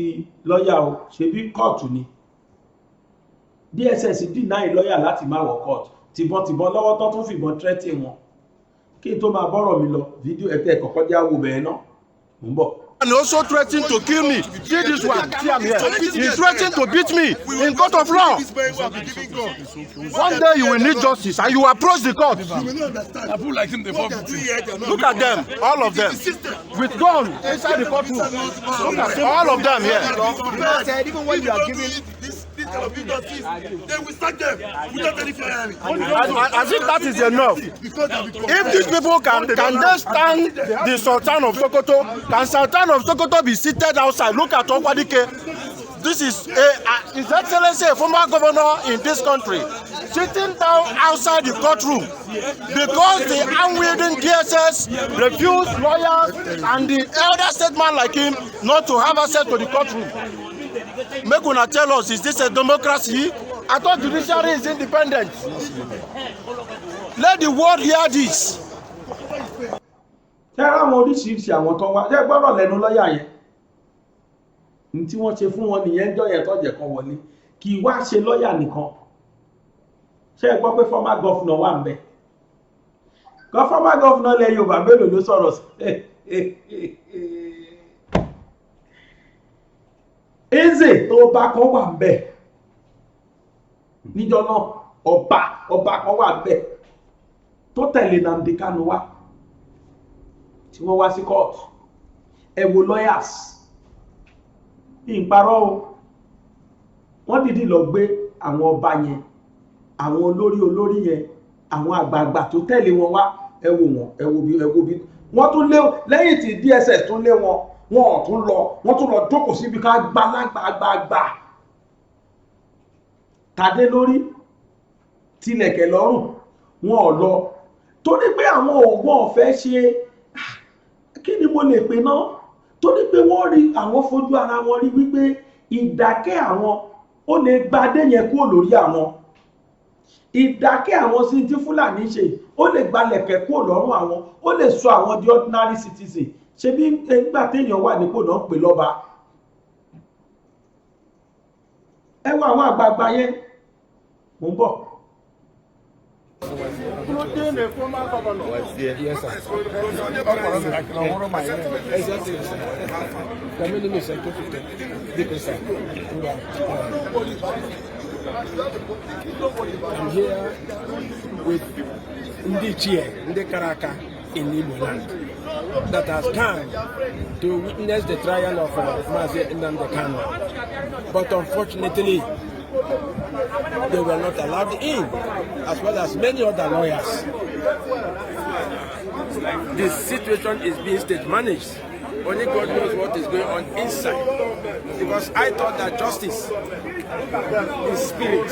Speaker 2: lọ́yà o, ṣebí kóòtù ni. DSS deny lọ́yà láti má wọ kóòtù, tìbọntìbọn lọ́wọ́ tó tún fìbọn tẹ́tì wọn. kí n tó máa bọ́rọ̀ mi lọ fídíò ẹ̀tẹ́ kọ̀kọ́ já wo bẹ́ẹ̀ náà mò ń bọ̀.
Speaker 5: And also threatened to kill me. See this one. See, I'm here. He threatened to beat me in court of law. One day you will need justice and you approach the court. Look at them, all of them, with gun inside the courtroom. Look at all of them here.
Speaker 6: Even when you are giving this kind of injustice, they will sack them without any firing.
Speaker 5: As if that is enough. If these people can they stand the Sultan of Sokoto, can Sultan of Sokoto be seated outside? Look at Okwadike. This is His Excellency, a former governor in this country, sitting down outside the courtroom because the unwielding DSS refused lawyers and the elder statesman like him not to have access to the courtroom. Make una tell us, is this a democracy? I thought judiciary is independent. Let the world hear this.
Speaker 2: ṣé àwọn oríṣiríṣi àwọn tó wá ṣé gbọ́dọ̀ lẹ́nu lọ́yà yẹn ní tí wọ́n ṣe fún wọn nìyẹn jọ yẹn tọ́jẹ̀ kan wọlé kì í wá ṣe lọ́yà nìkan. ṣé ẹ gbọ́ pé former governor wà ń bẹ̀? former governor ilẹ̀ Yorùbá mélòó ló sọ̀rọ̀ sí? Eze tó bá kan wà ń bẹ̀ níjọ́ náà, ọba kan wà ń bẹ̀ tó tẹ̀lé Nnamdi Kanu wá tí wọ́n wá sí court. ẹ wo lawyers ìparọ́ o, wọ́n dìdí lọ gbé àwọn ọba yẹn, àwọn olórí yẹn, àwọn àgbààgbà tó tẹ̀lé wọn wá. ẹ wo wọn, ẹ wo bí wọ́n tún lé lẹ́yìn tí DSS tún lé wọn, wọ́n tún lọ jókòó síbi ká gbàgbà tàdé lórí tilẹ̀kẹ̀ lọ́rùn. wọn ò lọ torí pé àwọn òògùn ọ̀fẹ́ ṣe kí ni mo lè pè náà torí pé wọ́n rí àwọn fojú ara wọn rí wípé ìdákẹ́ àwọn ó lè gbadé yẹn kúrò lórí àwọn ìdákẹ́ àwọn sí tí Fúlàní ṣe ó lè gbalẹ̀kẹ̀ kúrò lọ́rùn àwọn ó lè sọ àwọn di ordinary citizen ṣe bí nígbà téèyàn wà nípò náà ń pè lọ́ba ẹ wo àwọn àgbààgbà yẹn mò ń bọ̀.
Speaker 5: Including a former governor.
Speaker 7: Yes, sir. Exactly, sir. The minimum is sir. I'm here with Ndi Karaka in Igbo land that has come to witness the trial of Mazi Nnamdi Kanu. But unfortunately, they were not allowed in, as well as many other lawyers. This situation is being state managed. Only God knows what is going on inside. Because I thought that justice is spirit.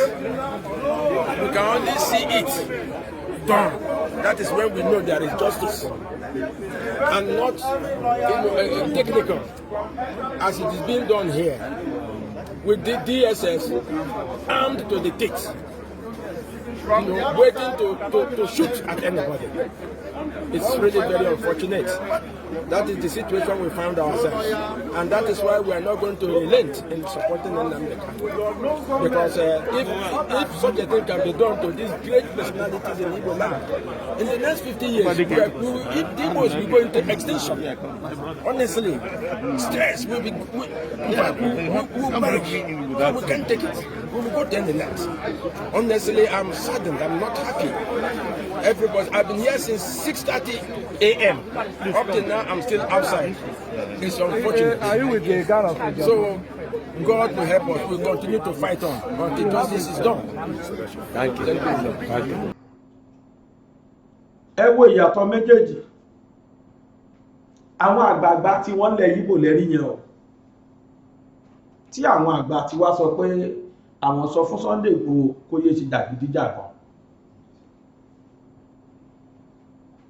Speaker 7: We can only see it done. That is when we know there is justice. And not technical, as it is being done here. With the DSS armed to the teeth, waiting to shoot at anybody. It's really very unfortunate. That is the situation we found ourselves. And that is why we are not going to relent in supporting Nnamdi Kanu. Because if such a thing can be done to these great personalities in Igbo land, in the next 50 years, Igbo will be going to extinction. Honestly, stress will be, we'll we can't take it. We will go to the land. Honestly, I'm saddened. I'm not happy. Everybody, I've been here since 6:30 a.m. Up till now, I'm still outside. It's unfortunate. Are you with the guard of the
Speaker 2: So, God will help us. We'll continue to fight on until justice is done.
Speaker 7: Thank you. Thank you.
Speaker 2: Ẹ wo ìyàtọ̀ méjèèjì. Àwọn àgbààgbà tí wọ́n lẹ̀ Ìgbò lẹ́rí yẹn o. Tí àwọn àgbà tí wá sọ pé àwọn sọ fún Sunday Igboho kó yé ṣe jàgídíjàgan.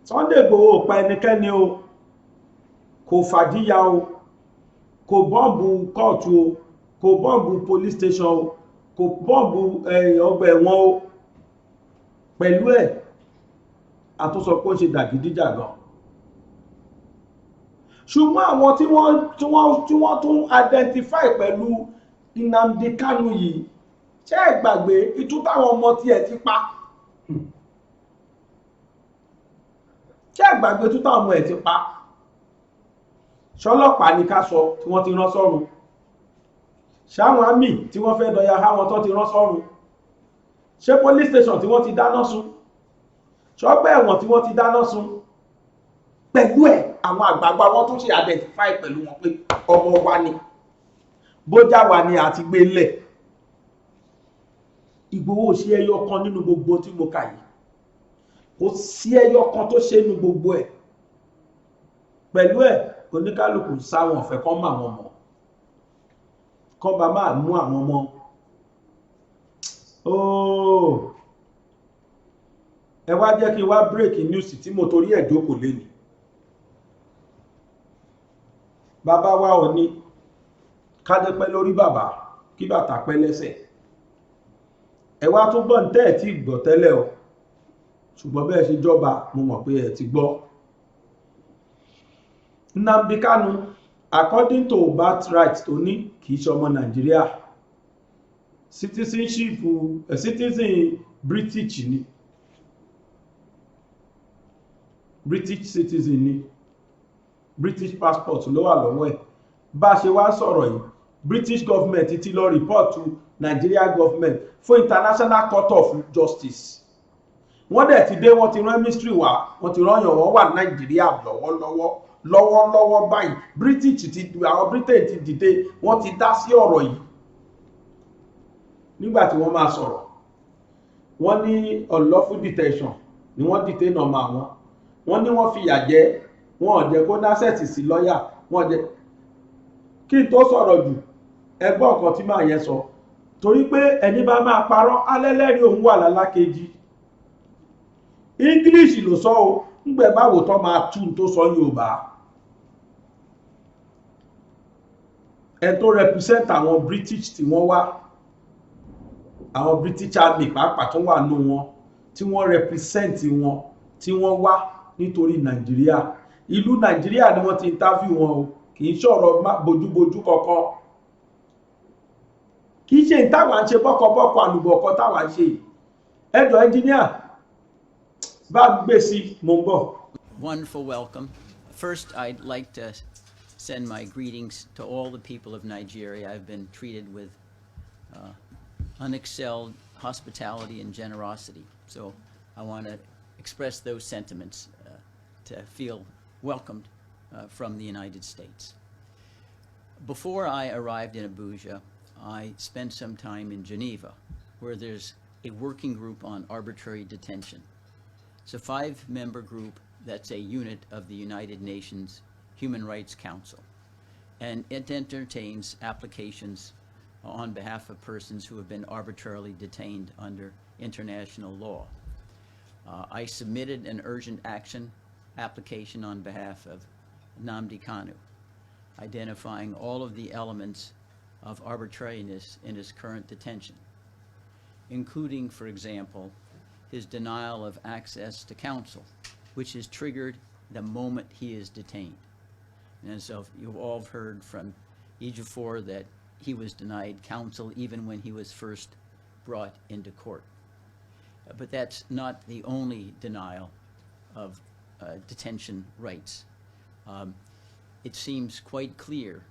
Speaker 2: Sunday Igboho ò pa ẹnikẹ́ni o, kò fàdíyà o, kò bọ́ọ̀bù kóòtù o, kò bọ́ọ̀bù police station o, kò bọ́ọ̀bù ọgbà ẹ̀wọ̀n o. Pẹ̀lú ẹ̀ àtúnsọ pé ó ṣe jàgídíjàgan. Ṣùgbọ́n àwọn tí wọ́n tún identify pẹ̀lú Nnamdi Kanu yìí ṣé ẹ gbàgbé ìtú táwọn ọmọ tí ẹ ti pa ṣé ẹ gbàgbé ìtú táwọn ọmọ ẹ ti pa ṣọlọ́pàá ní ká sọ tí wọ́n ti rán sọ́run ṣáwọn àmì tí wọ́n fẹ́ dọ̀yà háwọn tó ti rán sọ́run ṣé police station tí wọ́n ti dáná sun ṣọ́gbà ẹ̀wọ̀n tí wọ́n ti dáná sun pẹ̀lú ẹ̀ àwọn àgbààgbà wọ́n tún ṣe identify pẹ̀lú wọn pé ọmọ wa ni bójá wa ni àti gbé lẹ̀. Ìgbòho sí ẹyọ kan nínú gbogbo tí mo kà yìí kò sí ẹyọ kan tó ṣe nínú gbogbo ẹ̀ pẹ̀lú ẹ̀ oníkálùkù sáwọn ọ̀fẹ́ kan mọ àwọn ọmọ kan bá máa mú àwọn ọmọ ooo ẹ wá jẹ́ kí n wá breaking news tí mo torí ẹ̀ jókòó lénìí. Bàbá wa ò ní kádé pẹ́ lórí bàbá kí bàtà pẹ́ lẹ́sẹ̀. Ẹ wá tún gbọ́n tẹ́ ẹ̀ tí gbọ́ tẹ́lẹ̀ o ṣùgbọ́n bẹ́ẹ̀ ṣe jọba mo mọ̀ pé ẹ ti gbọ́. Nnamdi Kanu according to birthright tó ní kìí ṣe ọmọ Nàìjíríà citizenship citizen British ni British citizen ni British passport ló wà lọ́wọ́ ẹ̀ bá ṣe wá sọ̀rọ̀ yìí British government ti lọ report to Nigeria government for International Court of Justice. Wọ́n dẹ̀ ti dé wọ́n ti rán ministry wá wọ́n ti rán yàn wọ́n wà Nàìjíríà lọ́wọ́lọ́wọ́ báyìí British ti àwọn Britain ti dìde wọ́n ti dá sí ọ̀rọ̀ yìí. Nígbà tí wọ́n máa sọ̀rọ̀ wọ́n ní unlawful detention ni wọ́n detain ọmọ àwọn wọ́n ní wọ́n fìyà jẹ wọ́n jẹ́ kó násẹ̀tì sí lọ́yà wọ́n jẹ́ kí n tó sọ̀rọ̀ jù ẹgbọ́n ọ̀kan tí máa yẹn sọ torí pé ẹni bá máa parọ́ alẹ́lẹ́rìí òun wà lálákejì English ló sọ o ńgbẹ báwo tó máa tún tó sọ Yorùbá ẹ tó represent àwọn British tí wọ́n wá àwọn British Army pàápàá tó wà nù wọn tí wọ́n represent wọn tí wọ́n wá nítorí Nàìjíríà ìlú Nàìjíríà ni wọ́n ti interview wọn o kì í ṣọ̀rọ̀ bójúbójú kankan kì í ṣe ìtawà ń ṣe bọ́kọ̀bọ́kọ̀ àlùbọ̀kọ̀ táwa ń ṣe ẹjọ́ ẹnjíníà bá gbé sí mo ń bọ̀.
Speaker 8: Wonderful welcome. First, I'd like to send my greetings to all the people of Nigeria. I've been treated with unexcelled hospitality and generosity. So I want to express those sentiments to feel welcomed from the United States. Before I arrived in Abuja, I spent some time in Geneva, where there's a working group on arbitrary detention. It's a 5-member group that's a unit of the United Nations Human Rights Council, and it entertains applications on behalf of persons who have been arbitrarily detained under international law. I submitted an urgent action application on behalf of Nnamdi Kanu, identifying all of the elements of arbitrariness in his current detention, including, for example, his denial of access to counsel, which is triggered the moment he is detained. And so you've all heard from Ejiofor that he was denied counsel even when he was first brought into court. But that's not the only denial of detention rights. It seems quite clear,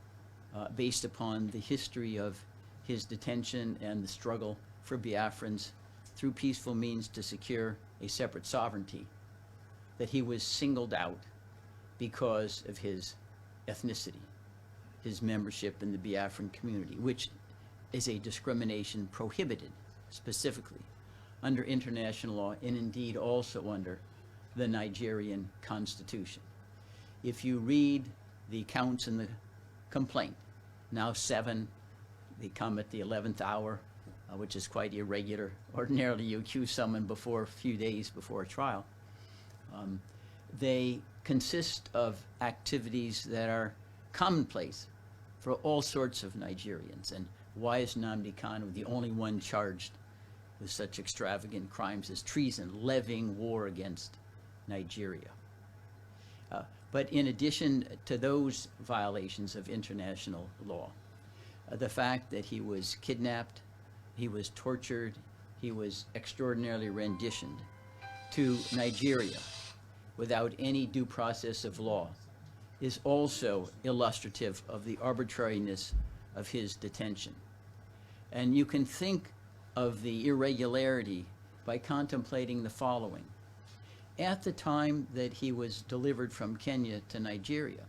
Speaker 8: based upon the history of his detention and the struggle for Biafrans through peaceful means to secure a separate sovereignty, that he was singled out because of his ethnicity, his membership in the Biafran community, which is a discrimination prohibited specifically under international law and indeed also under the Nigerian Constitution. If you read the counts in the complaint, now 7, they come at the 11th hour, which is quite irregular. Ordinarily, you accuse someone before a few days before a trial. They consist of activities that are commonplace for all sorts of Nigerians. And why is Nnamdi Kanu the only one charged with such extravagant crimes as treason, levying war against Nigeria? But in addition to those violations of international law, the fact that he was kidnapped, he was tortured, he was extraordinarily renditioned to Nigeria without any due process of law is also illustrative of the arbitrariness of his detention. And you can think of the irregularity by contemplating the following. At the time that he was delivered from Kenya to Nigeria,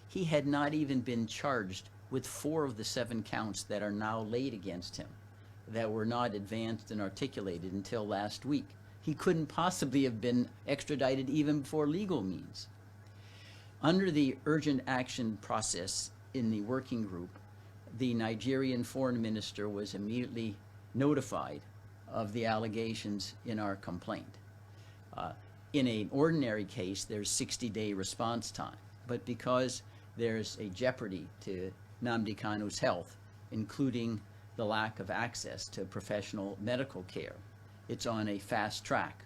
Speaker 8: he had not even been charged with 4 of the 7 counts that are now laid against him, that were not advanced and articulated until last week. He couldn't possibly have been extradited even before legal means. Under the urgent action process in the working group, the Nigerian foreign minister was immediately notified of the allegations in our complaint. In an ordinary case, there's 60-day response time, but because there's a jeopardy to Nnamdi Kanu's health, including the lack of access to professional medical care, it's on a fast track.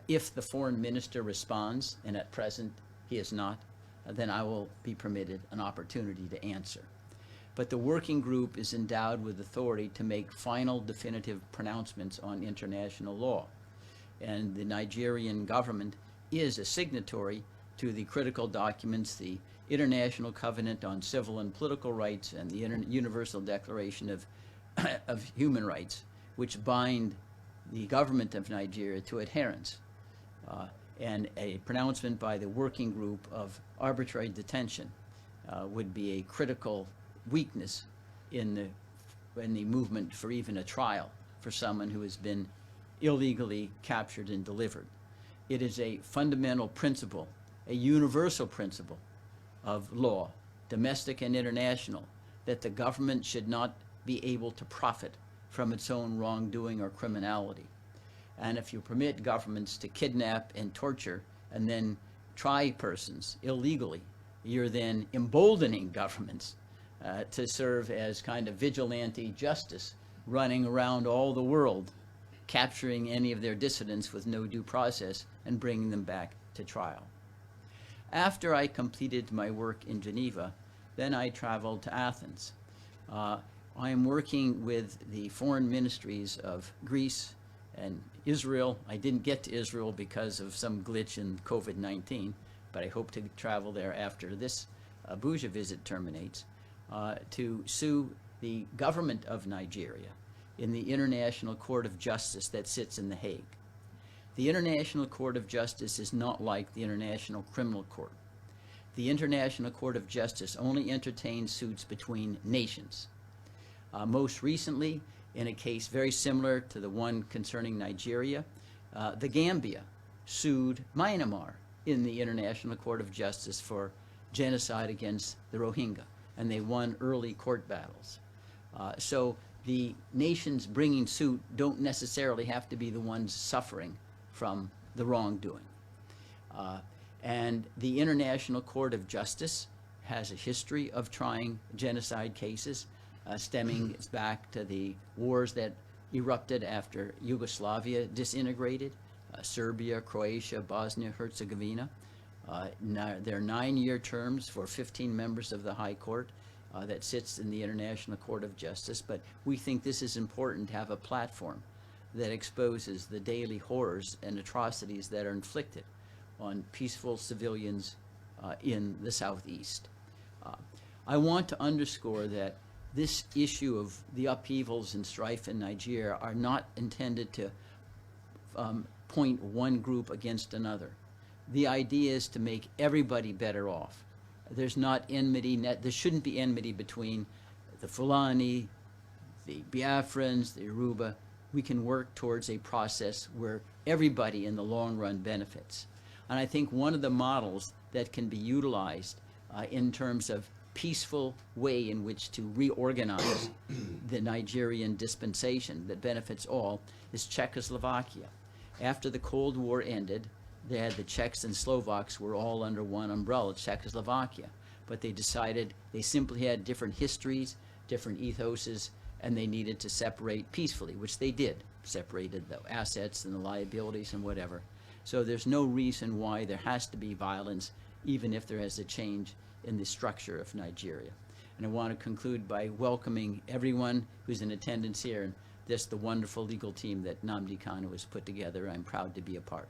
Speaker 8: If the foreign minister responds, and at present he is not, then I will be permitted an opportunity to answer. But the working group is endowed with authority to make final definitive pronouncements on international law. And the Nigerian government is a signatory to the critical documents, the International Covenant on Civil and Political Rights and the Universal Declaration of Human Rights, which bind the government of Nigeria to adherence. And a pronouncement by the working group of arbitrary detention would be a critical weakness in the movement for even a trial for someone who has been illegally captured and delivered. It is a fundamental principle, a universal principle of law, domestic and international, that the government should not be able to profit from its own wrongdoing or criminality. And if you permit governments to kidnap and torture and then try persons illegally, you're then emboldening governments to serve as kind of vigilante justice, running around all the world, capturing any of their dissidents with no due process and bringing them back to trial. After I completed my work in Geneva, then I traveled to Athens. I am working with the foreign ministries of Greece and Israel. I didn't get to Israel because of some glitch in COVID-19, but I hope to travel there after this Abuja visit terminates, to sue the government of Nigeria in the International Court of Justice that sits in The Hague. The International Court of Justice is not like the International Criminal Court. The International Court of Justice only entertains suits between nations. Most recently, in a case very similar to the one concerning Nigeria, the Gambia sued Myanmar in the International Court of Justice for genocide against the Rohingya, and they won early court battles. So the nations bringing suit don't necessarily have to be the ones suffering from the wrongdoing. And the International Court of Justice has a history of trying genocide cases, stemming back to the wars that erupted after Yugoslavia disintegrated, Serbia, Croatia, Bosnia, Herzegovina. There are 9-year terms for 15 members of the High Court that sits in the International Court of Justice, but we think this is important to have a platform that exposes the daily horrors and atrocities that are inflicted on peaceful civilians in the Southeast. I want to underscore that this issue of the upheavals and strife in Nigeria are not intended to point one group against another. The idea is to make everybody better off. There's not enmity, there shouldn't be enmity between the Fulani, the Biafrans, the Yoruba. We can work towards a process where everybody in the long run benefits. And I think one of the models that can be utilized in terms of peaceful way in which to reorganize the Nigerian dispensation that benefits all is Czechoslovakia. After the Cold War ended, they had the Czechs and Slovaks were all under one umbrella, Czechoslovakia. But they decided they simply had different histories, different ethoses, and they needed to separate peacefully, which they did, separated the assets and the liabilities and whatever. So there's no reason why there has to be violence, even if there is a change in the structure of Nigeria. And I want to conclude by welcoming everyone who's in attendance here, and this, the wonderful legal team that Nnamdi Kanu has put together, I'm proud to be a part of.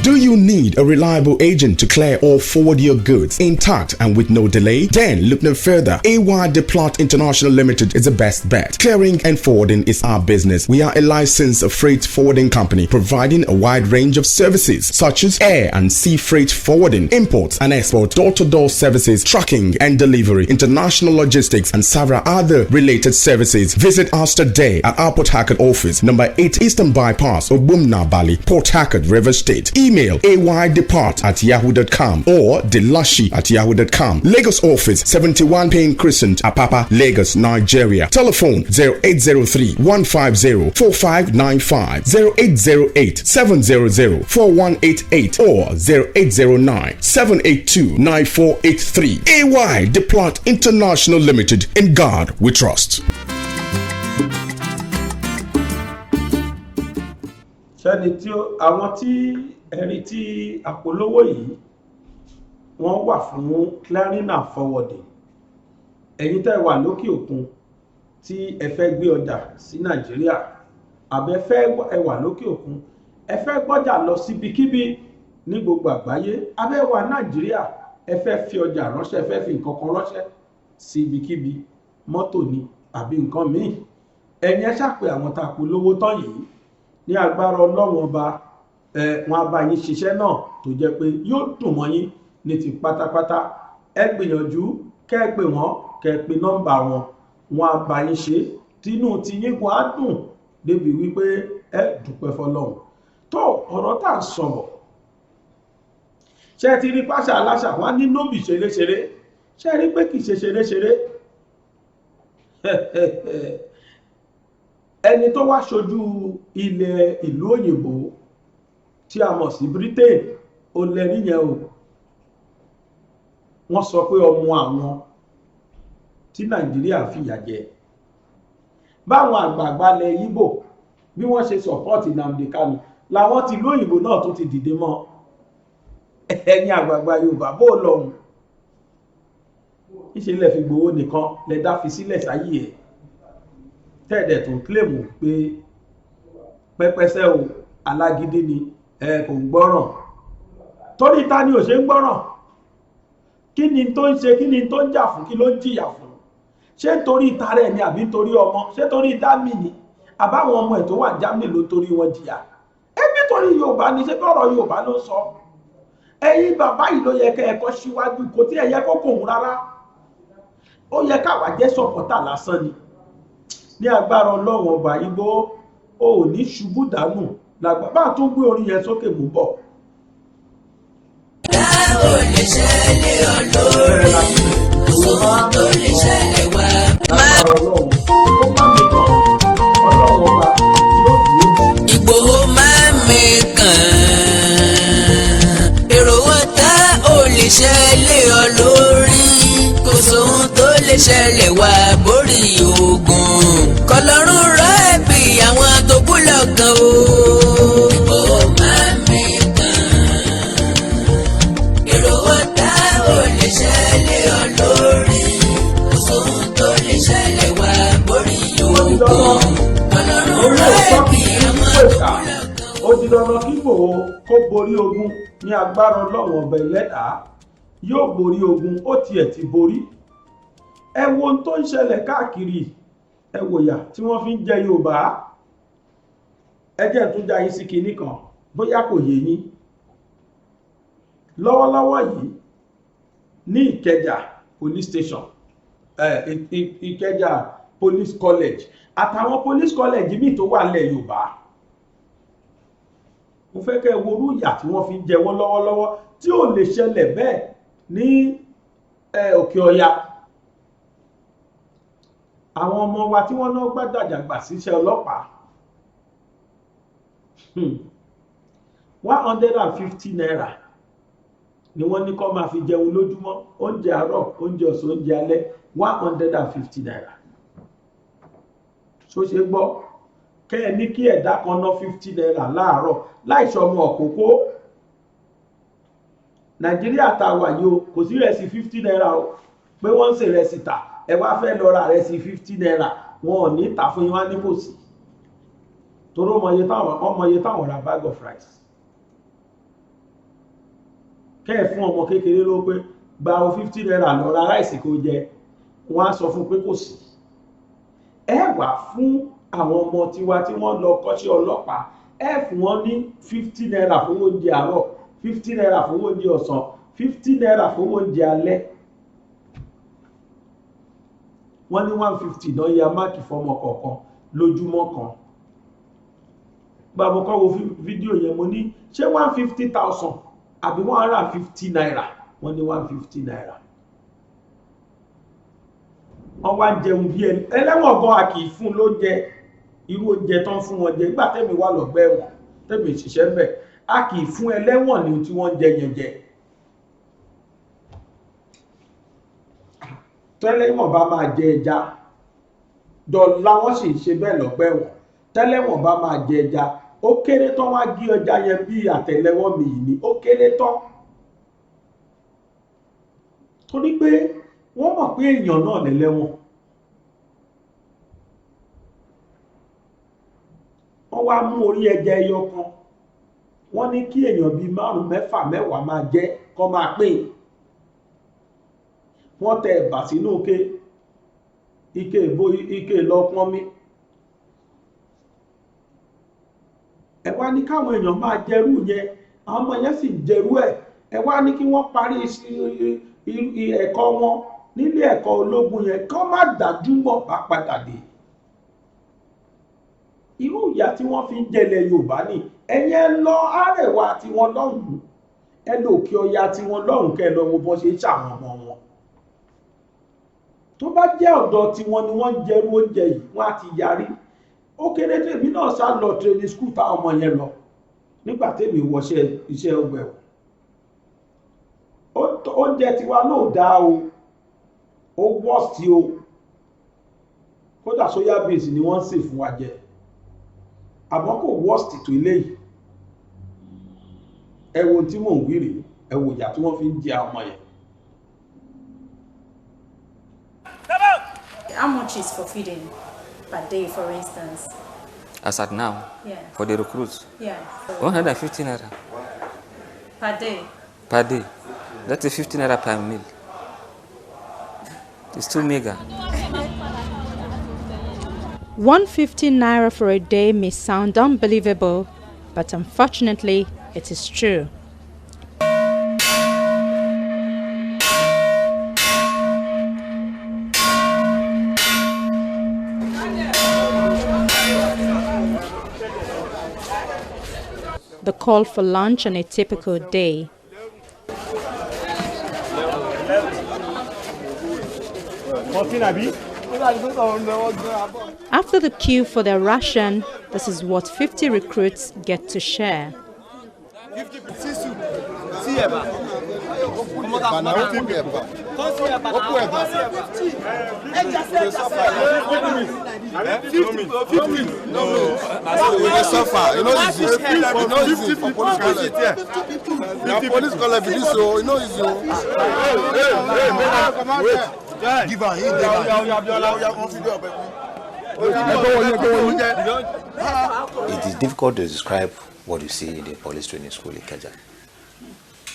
Speaker 9: Do you need a reliable agent to clear or forward your goods intact and with no delay? Then look no further. AY Deplot International Limited is the best bet. Clearing and forwarding is our business. We are a licensed freight forwarding company providing a wide range of services such as air and sea freight forwarding, imports and export, door-to-door services, tracking and delivery, international logistics, and several other related services. Visit us today at our Port Harcourt office, number 8 Eastern Bypass, Obumna Bali, Port Harcourt, River State. Email aydepart@yahoo.com or delashi@yahoo.com. Lagos office, 71 Payne Crescent, Apapa, Lagos, Nigeria. Telephone 0803-150-4595, 0808-700-4188 or 0809-782-9483. AY Deplot International Limited. In God we trust.
Speaker 2: Ṣẹ́ni tí àwọn tí ẹ̀rí tí àpolówó yìí wọ́n wà fún clearing and forwarding. Ẹ̀yin tẹ́ wà lókè òkun tí ẹ fẹ́ gbé ọjà sí Nàìjíríà, àbẹ́ ẹ wà lókè òkun ẹ fẹ́ gbọ́jà lọ síbikíbi ní gbogbo àgbáyé, àbẹ́ wà Nàìjíríà ẹ fẹ́ fi ọjà ránṣẹ́, ẹ fẹ́ fi nǹkan kan ránṣẹ́ síbikíbi, mọ́tò ni àbí nǹkan míì. Ẹ̀yin ẹ ṣàpè àwọn tá àpolówó tán yìí, ní agbára Ọlọ́run ọba wọn á bá yín ṣiṣẹ́ náà tó jẹ́ pé yóò dùn mọ́ yín ní ti pátápátá. Ẹ gbìyànjú kẹ́ ẹ pè wọ́n, kẹ́ ẹ pe nọ́mbà wọn, wọn á bá yín ṣe tínú tí yín kò á dùn débi wípé ẹ dúpẹ́ fọ́lọ́run. Tó ọ̀rọ̀ tá à ń sọ̀rọ̀, ṣé ti rí pàṣẹ aláṣà wọn ní nóbì ṣeréṣeré, ṣé rí pé kì í ṣe ṣeréṣeré. ẹni tó wá ṣojú ilẹ̀ ìlú òyìnbó tí a mọ̀ sí Britain ó lẹ́rí yẹn o wọ́n sọ pé ọmọ àwọn tí Nàìjíríà fìyà jẹ báwọn àgbààgbà ilẹ̀ Ìgbò bí wọ́n ṣe sọ̀pọ́ọ̀tì Nnamdi Kanu làwọn ti lóyìnbó náà tó ti dìde mọ́ ẹ̀yin àgbààgbà Yorùbá bó lọ́hùn ìṣẹ̀lẹ̀ fi Ìgbòho nìkan lẹ́dá fi sílẹ̀ sáyé ẹ̀ tẹ́ẹ̀dẹ̀ tó ń kílèmù pé pẹ́pẹ́sẹ́ o alágídí ni ẹ kò ń gbọ́ràn torí ta ni ò ṣe ń gbọ́ràn kí ni tó ń ṣe kí ni tó ń jà fún kí ló ń jìyà fún ṣé torí ìtara ẹ̀ ni àbí torí ọmọ ṣé torí dámì ni àbáwọn ọmọ ẹ̀ tó wà Germany ló torí wọn jìyà ẹbí torí Yorùbá ni ṣé bọ́rọ̀ Yorùbá ló sọ ẹ̀yin bàbá yìí ló yẹ kẹ́ ẹ kọ́ síwájú kò tí ẹ yẹ kó kòun rárá ó yẹ káwa jẹ́ sọ̀pọ̀tà lásán ni ní agbára Ọlọ́run ọba Ìgbò ò ní ṣubú dànù làgbà tó gbé orí yẹn sókè mú bọ̀.
Speaker 1: Ó lè ṣẹlẹ̀ olórí òun tó lè ṣẹlẹ̀ wá. Ìgbòho máa mi kàn èrò wọn tá ó lè ṣẹlẹ̀ olórí kò sóhun tó lè ṣẹlẹ̀ wá borí ogun kọlọ́run rọ ẹ̀bì àwọn tó kú lọ́gàn o. Ìgbòho máa mi ṣẹlẹ̀ olórí kò sóhun tó lè ṣẹlẹ̀ wá borí ogun Ọlọ́run rẹ̀ bí ọmọ tó kú lọ́kàn.
Speaker 2: ó di dandan kí Ìgbòho kó borí ogun ní agbára Ọlọ́run ọba Ẹlẹ́dàá yóò borí ogun ó tiẹ̀ ti borí ẹ wo ohun tó ń ṣẹlẹ̀ káàkiri ẹ wòyà tí wọ́n fi ń jẹ Yorùbá ẹ jẹ́ tún já yín sí kinní kan bóyá kò yé yín lọ́wọ́lọ́wọ́ yìí ní Ìkẹjà police station Ìkẹjà police college àtàwọn police college míì tó wà lẹ̀ Yorùbá mo fẹ́ kẹ́ worú ìyà tí wọ́n fi ń jẹ wọ́n lọ́wọ́lọ́wọ́ tí ò lè ṣẹlẹ̀ bẹ́ẹ̀ ní Òkè Ọya àwọn ọmọ wa tí wọ́n náà gbàdàjàgbà síṣẹ́ ọlọ́pàá 150 naira ni wọ́n ní kó máa fi jẹun lójúmọ́ oúnjẹ àárọ̀ oúnjẹ ọ̀sán oúnjẹ alẹ́ 150 naira so ṣe gbọ́ kẹ́ ẹ ní kí ẹ̀dá kan ná 50 naira láàárọ̀ láìsọmọ òkókó Nàìjíríà tá a wà yìí o kò sí rẹsì 50 naira o pé wọ́n ń ṣe rẹsì tà ẹ wá fẹ́ lọ ra rẹsì 50 naira wọn ò ní tà fún yín wá ní kò sí torí ọmọye táwọn ra bag of rice kẹ́ fún ọmọ kékeré ló pé gba o 50 naira lọ ra ráìsì kó jẹ wọ́n á sọ fún pé kò sí ẹ wà fún àwọn ọmọ tiwa tí wọ́n lọ kọ́ṣẹ́ ọlọ́pàá ẹ fún wọn ní 50 naira fún oúnjẹ àárọ̀ 50 naira fún oúnjẹ ọ̀sán 50 naira fún oúnjẹ alẹ́ wọ́n ní 150 náà ya máàkì fọmọ kọ̀ọ̀kan lójúmọ́ kan gbàmọ́kọ́ wo fídíò yẹn mo ní ṣé 150,000 àbí 150 naira wọ́n ní 150 naira wọ́n wá jẹun bí ẹlẹ́wọ̀n gan a kì í fún lóúnjẹ irú oúnjẹ tán fún wọn jẹ nígbà tẹ́mi wà lọ́gbà ẹ̀wọ̀n tẹ́mi ṣiṣẹ́ ń bẹ̀ a kì í fún ẹlẹ́wọ̀n ní tí wọ́n jẹ yẹn jẹ tẹ́lẹ̀wọ̀n bá máa jẹ ẹja dọ̀la wọ́n sì ṣe bẹ́ẹ̀ lọ́gbà ẹ̀wọ̀n tẹ́lẹ̀wọ̀n bá máa jẹ ẹja ó kéré tán wá gé ọjà yẹn bí àtẹ́lẹwọ́ mi yìí ni ó kéré tán torí pé wọ́n mọ̀ pé èèyàn náà lẹ́lẹ́wọ̀n wọ́n wá mú orí ẹja ẹyọ kan wọ́n ní kí èèyàn bíi 5, 6, 10 máa jẹ kó máa pín wọ́n tẹ ẹ̀bà sínú ike lọ pọ́n mi ẹ wá ní káwọn èèyàn máa jẹrú yẹn àwọn ọmọ yẹn sì jẹrú ẹ wá ní kí wọ́n parí ẹ̀kọ́ wọn nílé ẹ̀kọ́ ológun yẹn kán má dájú mọ̀ bá padà dé irú ìyà tí wọ́n fi ń jẹlẹ̀ Yorùbá ni ẹ̀yẹ lọ Àrẹwà tí wọ́n lọ́hùn ẹ lọ Òkè Ọya tí wọ́n lọ́hùn kẹ́ lọ wo bọ́ ṣe ṣàwọn ọmọ wọn tó bá jẹ́ ọ̀dọ̀ tí wọ́n ni wọ́n ń jẹrú oúnjẹ yìí wọ́n á ti yarí ó kéré tèmi náà sá lọ training school táwọn ọmọ yẹn lọ nígbà tèmi wọṣẹ́ iṣẹ́ ọgbà ẹ̀wọ̀n oúnjẹ tiwa náà dáa ó wọ́ọ̀sì o kódà soya beans ni wọ́n ń sè fún wa jẹ àmọ́ kò wọ́ọ̀sì tó eléyìí ẹ wo tí mò ń wí rèé ẹ wo ìyà tí wọ́n fi ń jẹ ọmọ yẹn.
Speaker 10: How much is for feeding per day, for instance?
Speaker 11: As at now?
Speaker 10: Yeah.
Speaker 11: For the recruits?
Speaker 10: Yeah.
Speaker 11: 150 naira.
Speaker 10: Per day?
Speaker 11: Per day. That's a 50 naira per meal. It's too meager.
Speaker 12: 150 naira for a day may sound unbelievable, but unfortunately, it is true. The call for lunch on a typical day. After the queue for their ration, this is what 50 recruits get to share.
Speaker 13: It is difficult to describe what you see in the police training school in Ikeja,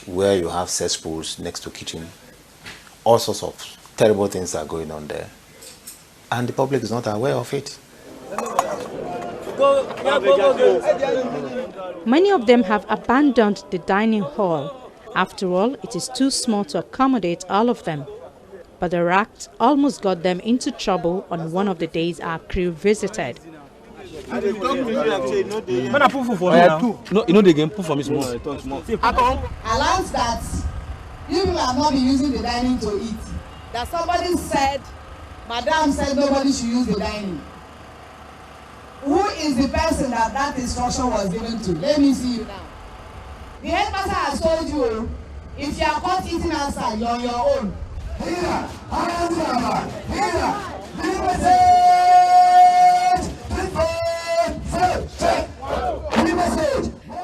Speaker 13: where you have cesspools next to kitchen. All sorts of terrible things are going on there, and the public is not aware of it.
Speaker 12: Many of them have abandoned the dining hall. After all, it is too small to accommodate all of them. But the rat almost got them into trouble on one of the days our crew visited.
Speaker 14: No, you know they can put for me small.
Speaker 15: Allows that you will have not been using the dining to eat. That somebody said, Madam said nobody should use the dining. Who is the person that instruction was given to? Let me see you now. The headmaster has told you, if you are caught eating outside, you're on your own. Here,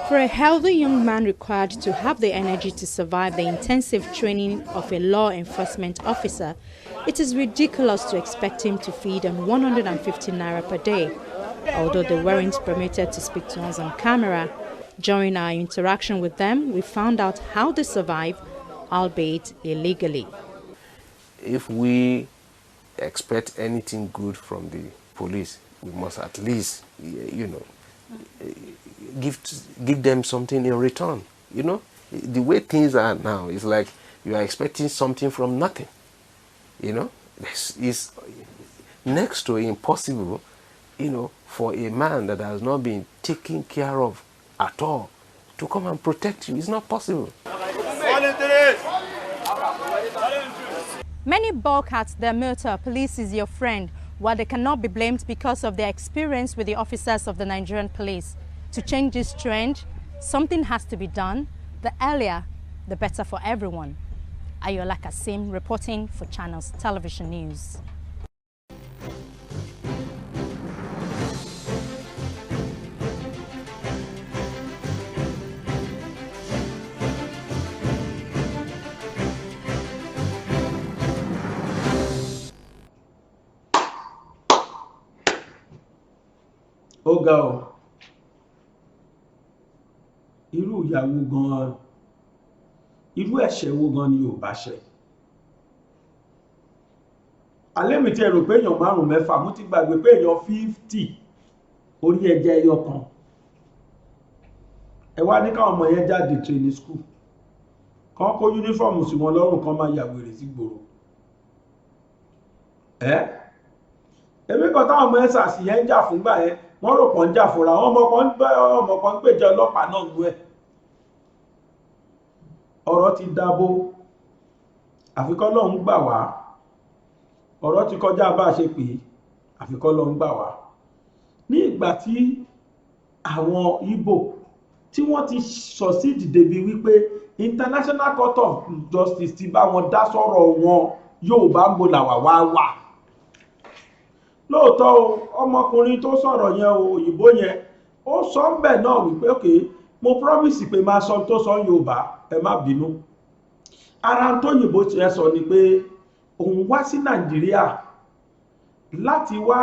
Speaker 12: For a healthy young man required to have the energy to survive the intensive training of a law enforcement officer, it is ridiculous to expect him to feed on 150 naira per day. Although they weren't permitted to speak to us on camera, during our interaction with them, we found out how they survive, albeit illegally.
Speaker 7: If we expect anything good from the police, we must at least, give them something in return. The way things are now, it's like you are expecting something from nothing. This is next to impossible, for a man that has not been taken care of at all to come and protect you. It's not possible.
Speaker 12: Many balk at their motto, police is your friend, while they cannot be blamed because of their experience with the officers of the Nigerian police. To change this trend, something has to be done. The earlier, the better for everyone. Ayola Kasim reporting for Channels Television News.
Speaker 2: Ó ga ọ́, irú ìyàwó gan-an, irú ẹ̀ṣẹ̀ wo gan ni ò bá ṣẹ̀. Alẹ́ mi tí ẹ rò pé èèyàn 5-6, mo ti gbàgbé pé èèyàn 50 orí ẹja ẹyọ kan. Ẹ wá ní káwọn ọmọ yẹn jáde training school. Kán kó yúnífọ́ọ̀mù sí wọn lọ́rùn kan máa yàwèrè sí gbòòrò. Èmi kan táwọn ọmọ ẹ̀ sàṣì yẹn ń jà fúngbà yẹn, wọ́n rò pọ̀ ń jà fúnra, ọmọ kan ń gbèjà ọlọ́pàá náà nú ẹ̀. Ọ̀rọ̀ ti dábó, àfikọ́ lọ́hun gbà wá. ọ̀rọ̀ ti kọjá bá a ṣe pé àfikọ́ lọ ń gbà wá ní ìgbà tí àwọn Ìgbò tí wọ́n ti succeed débi wípé International Court of Justice ti bá wọn dá sọ̀rọ̀ wọn Yorùbá ń gbọ́dọ̀ wá wà lóòótọ́ o ọmọkùnrin tó sọ̀rọ̀ yẹn o òyìnbó yẹn ó sọ ń bẹ̀ náà wípé okay mo promise pé máa sọ tó sọ Yorùbá ẹ má bínú ara tó yìnbó ti ẹ sọ ni pé òun wá sí Nàìjíríà láti wá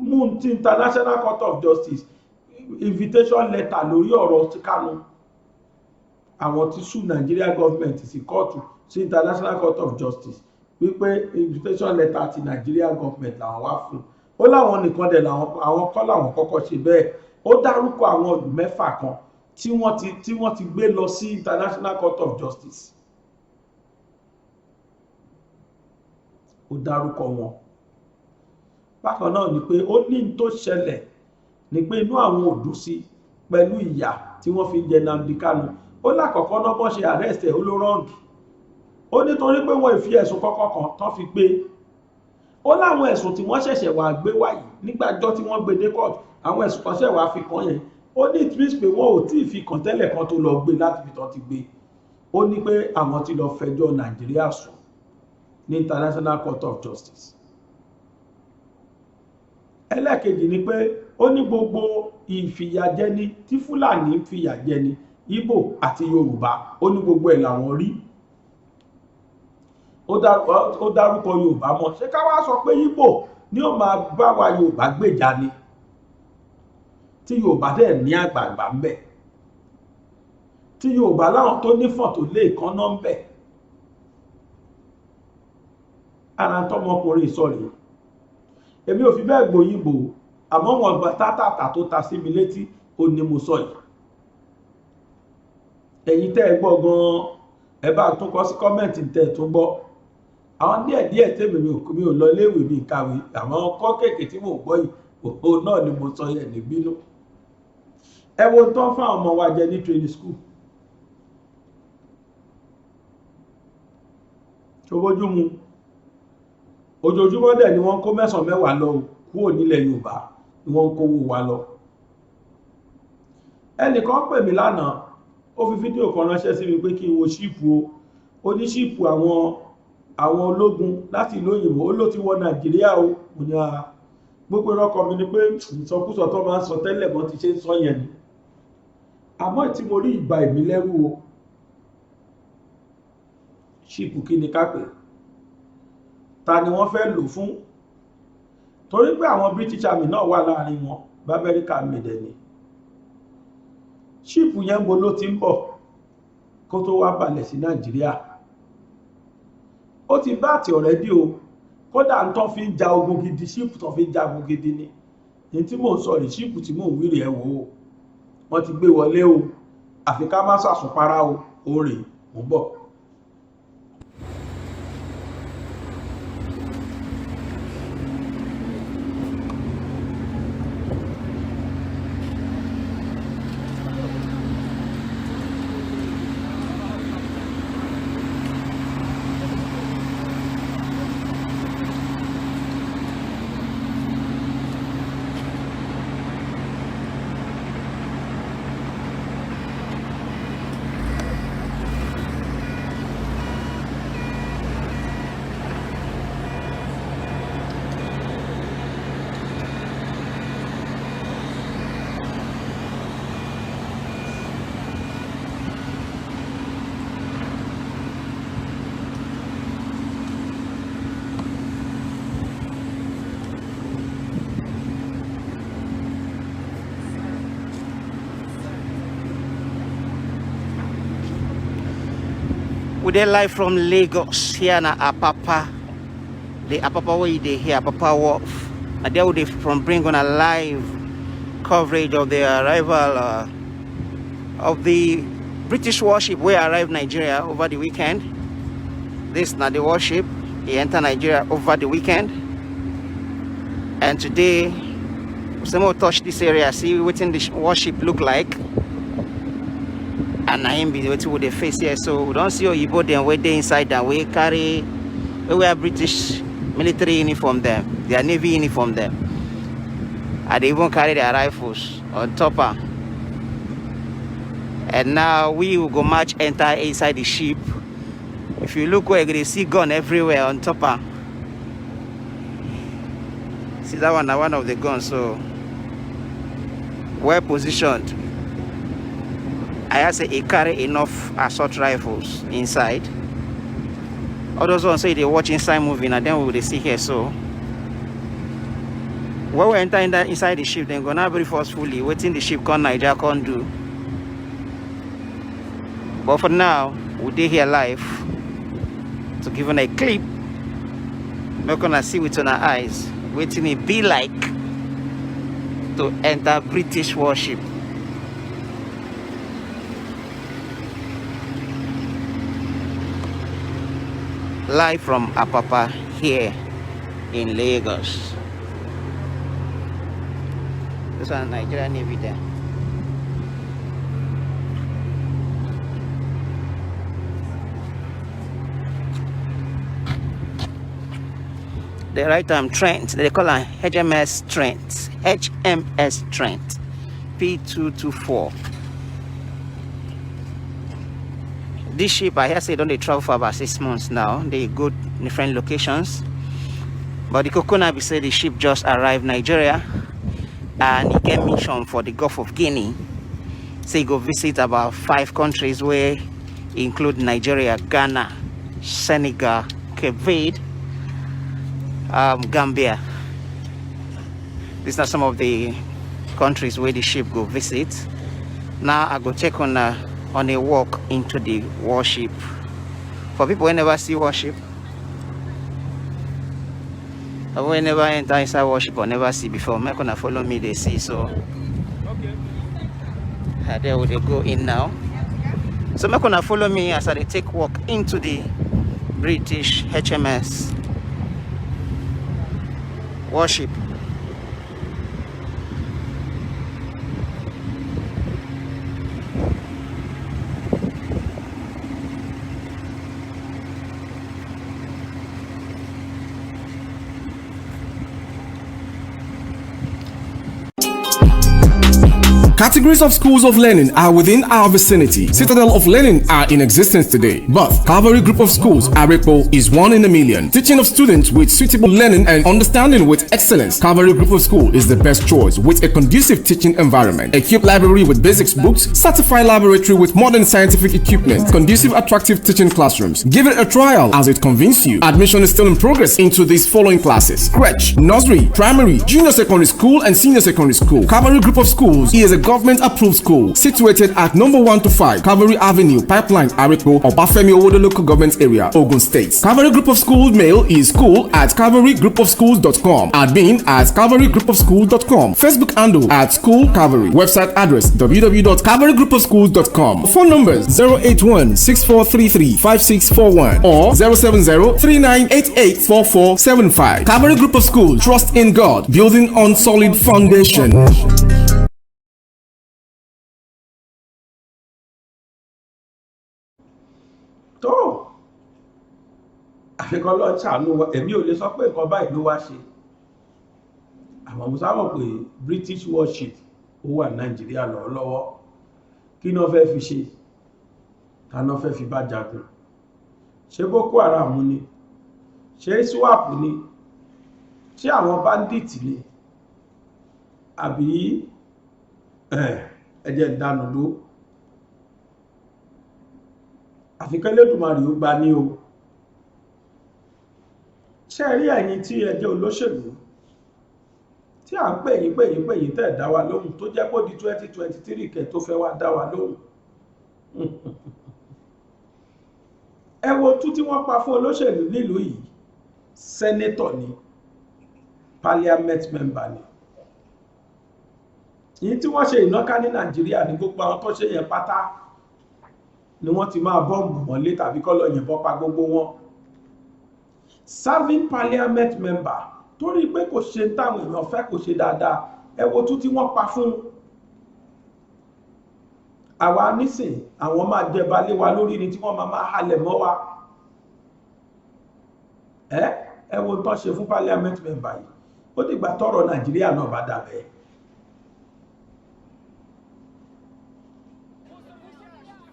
Speaker 2: mú ti International Court of Justice invitation letter lórí ọ̀rọ̀ Kanu àwọn tí sue Nigeria government sí kóòtù sí International Court of Justice wípé invitation letter ti Nigeria government làwọn wá fún ó láwọn nìkan dẹ̀ àwọn kọ́ làwọn kọ́kọ́ ṣe bẹ́ẹ̀ ó dárúkọ àwọn ìlú mẹ́fà kan tí wọ́n ti gbé lọ sí International Court of Justice ó dárúkọ wọn bákan náà ni pé ó ní tó ṣẹlẹ̀ ni pé inú àwọn ò dùn sí pẹ̀lú ìyà tí wọ́n fi jẹ Nnamdi Kanu ó lákọ̀ọ́kọ́ náà bọ́ ṣe arrest ẹ̀ ó ló rọ́ǹgì ó nítorí pé wọ́n fi ẹ̀sùn kọ́kọ́ kan tán fi gbé ó láwọn ẹ̀sùn tí wọ́n ṣẹ̀ṣẹ̀ wá gbé wáyé nígbàjọ́ tí wọ́n gbé dé court àwọn ẹ̀sùn kan ṣẹ̀ wá fi kàn yẹn ó ní ìtúrísì pé wọ́n ò tí ì fi kàn tẹ́lẹ̀ kan tó lọ gbé láti fi tán ti gbé ó ní pé àwọn ti lọ fẹjọ́ Nàìjíríà sùn ní International Court of Justice ẹlẹ́ẹ̀kejì ni pé ó ní gbogbo ìfìyàjẹni tí Fúlàní ń fìyàjẹni Ìgbò àti Yorùbá ó ní gbogbo ẹ̀ làwọn rí ó dárúkọ Yorùbá mọ́ ṣé ká wá sọ pé Ìgbò ni ó máa bá wa Yorùbá gbèjà ni tí Yorùbá dẹ̀ ní àgbààgbà ń bẹ tí Yorùbá láwọn tó nífọ̀n tó lé ìkànnà ń bẹ ara tọmọkùnrin sọ̀rọ̀ èmi ò fi bẹ́ẹ̀ gbòyìnbó àmọ́ wọn gba tátàtà tó ta sí mi létí ó ní mo sọ yìí ẹ̀yin tẹ́ ẹ gbọ́ gan-an ẹ bá tún kọ sí kọ́mẹ̀ntì tẹ́ ẹ tún gbọ́ àwọn díẹ̀díẹ̀ tèmi mi ò lọ léèwé mi kàwé àwọn ọkọ́ kéèké tí mò ń gbọ́ yìí òpó náà ni mo sọ yẹn ní bínú ẹ wo tán fún àwọn ọmọ wa jẹ ní training school tó bójú mu ojoojúmọ́ dẹ̀ ni wọ́n kó mẹ́sàn-án mẹ́wàá lọ kúrò nílẹ̀ Yorùbá ni wọ́n kówó wa lọ ẹnìkan pè mí lánàá ó fi fídíò kan ránṣẹ́ sí mi pé kí n wo ṣíìpù ó ní ṣíìpù àwọn ológun láti ìlú òyìnbó ó ló ti wọ Nàìjíríà ó mo ní ara gbogbo ìrọ́kọ mi ni pé ìsọkúsọ tó máa ń sọ tẹ́lẹ̀ bọ́n ti ṣe ń sọ yẹn ni àmọ́ tí mo rí ìgbà èmi lẹ́rù o ṣíìpù kí ni ká pè ta ni wọ́n fẹ́ lò fún torí pé àwọn British Army náà wà láàrin wọn b'Amẹ́ríkà mẹ́dẹ̀ ni ṣíìpù yẹn bo ló ti ń bọ̀ kó tó wá balẹ̀ sí Nàìjíríà ó ti bá àti ọ̀rẹ́dì o kódà ń tán fi ń ja ogun gidi ṣíìpù tán fi ń ja ogun gidi ni ní tí mò ń sọ rí ṣíìpù tí mò ń wíri ẹ̀ wò ó wọ́n ti gbé wọlé o àfi ká má sàsùnpárá o ó rè mú bọ̀.
Speaker 16: We dey live from Lagos here na Apapa, the Apapa where they here, Apapa Wharf. And there we dey from bring on a live coverage of the arrival of the British warship where arrived Nigeria over the weekend. This na the warship, he entered Nigeria over the weekend. And today, someone touch this area, see what the warship look like. And I am be with the face here, so we don't see Oyibo then wait there inside and we carry we wear British military uniform them, their navy uniform them. And they even carry their rifles on top. And now we will go march enter inside the ship. If you look where you see gun everywhere on top. See that one, one of the guns, so well positioned. I say it carry enough assault rifles inside. All those ones say they watch inside moving and then we will see here. So when we enter inside the ship, then gonna brief us fully, waiting the ship can Niger can do. But for now, we did here live to give them a clip. We're gonna see with our eyes, waiting it be like to enter British warship. Live from Apapa here in Lagos. This one Nigerian Navy there. The right Trent, they call it HMS Trent. HMS Trent P224. This ship, I hear say, don't they travel for about 6 months now. They go different locations. But the Kokona be say the ship just arrived Nigeria and he get mission for the Gulf of Guinea. So he go visit about 5 countries where include Nigeria, Ghana, Senegal, Cape Verde, Gambia. These are some of the countries where the ship go visit. Now I go check on a walk into the warship. For people who never see warship, or who never enter inside warship or never see before, I'm gonna follow me, they see. So there will they go in now. So I'm gonna follow me as I take walk into the British HMS warship.
Speaker 4: Categories of schools of learning are within our vicinity. Citadel of Learning are in existence today, but Calvary Group of Schools, Arepo, is one in a million. Teaching of students with suitable learning and understanding with excellence, Calvary Group of School is the best choice with a conducive teaching environment. Equipped library with basics books, certified laboratory with modern scientific equipment, conducive attractive teaching classrooms. Give it a trial as it convinces you. Admission is still in progress into these following classes: crèche, nursery, primary, junior secondary school, and senior secondary school. Calvary Group of Schools is a government-approved school situated at number 1 to 5 Calvary Avenue, Pipeline, Arepo, Obafemi Owodo Local Government Area, Ogun State. Calvary Group of Schools mail is school@calvarygroupofschools.com. admin@calvarygroupofschools.com. Facebook handle @school Calvary. Website address www.calvarygroupofschools.com. Phone numbers 081-6433-5641 or 070-3988-4475. Calvary Group of Schools. Trust in God, building on solid foundation.
Speaker 2: tó àfikọ́ lọ ṣàánú èmi ò lè sọ pé nǹkan báyìí ló wá ṣe àwọn musa mọ̀ pé British warship ó wà Nàìjíríà lọ́wọ́lọ́wọ́ kí náà fẹ́ fi ṣe ta náà fẹ́ fi bá jagun ṣé Boko Haram ni ṣé swap ni ṣé àwọn bandit ni àbí ẹ̀jẹ̀ ìdánù ló àfikẹ́lẹ́dùmarè ó gba ní o ṣe rí ẹ̀yin tí ẹ jẹ́ olóṣèlú tí à ń pè yín tẹ́ dá wa lóhùn tó jẹ́ kó di 2023 kẹ́ tó fẹ́ wá dá wa lóhùn ẹ wo tú tí wọ́n pa fún olóṣèlú nílùú yìí sẹ́nétọ̀ ni parliament member ni yìí tí wọ́n ṣe ìnáká ní Nàìjíríà ní gbogbo àwọn tó ṣe yẹn pátá ni wọ́n ti máa bọ́m̀bù mọ́lé tàbí kọ́ lọ yìnbọn pa gbogbo wọn serving parliament member torí pé kò ṣe táwọn èèyàn fẹ́ kò ṣe dáadáa ẹ wo tú tí wọ́n pa fún àwa nísìn àwọn máa jẹba lé wa lórí ni tí wọ́n máa halẹ̀ mọ́ wa ẹ wo tán ṣe fún parliament member yìí ó dìgbà tọ́rọ̀ Nàìjíríà náà bá dàbẹ̀.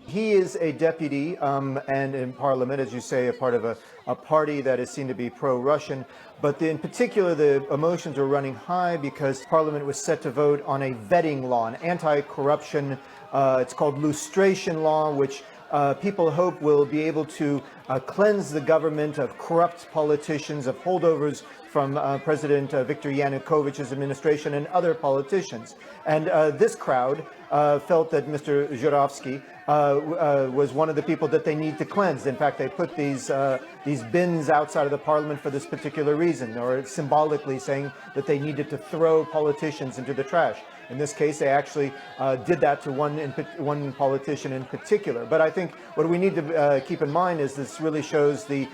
Speaker 17: He is a deputy and in parliament, as you say, a part of a party that is seen to be pro-Russian. But in particular, the emotions are running high because parliament was set to vote on a vetting law, an anti-corruption, it's called lustration law, which people hope will be able to cleanse the government of corrupt politicians, of holdovers from President Viktor Yanukovych's administration and other politicians. And this crowd felt that Mr. Zhuravsky was one of the people that they need to cleanse. In fact, they put these bins outside of the parliament for this particular reason, or symbolically saying that they needed to throw politicians into the trash. In this case, they actually did that to one politician in particular. But I think what we need to keep in mind is this really shows the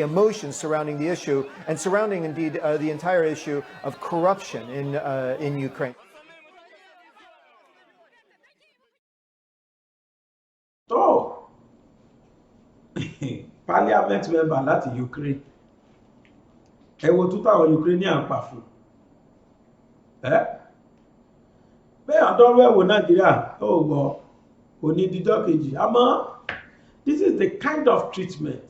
Speaker 17: emotions surrounding the issue and surrounding, indeed, the entire issue of corruption in Ukraine.
Speaker 2: tó parliament member láti Ukraine ẹ wo tún táwọn Ukrainian pa fún bẹ́ẹ̀ àdọ́rọ̀ ẹ̀wò Nàìjíríà ó gbọ́ onídìjọ́ kejì àmọ́ this is the kind of treatment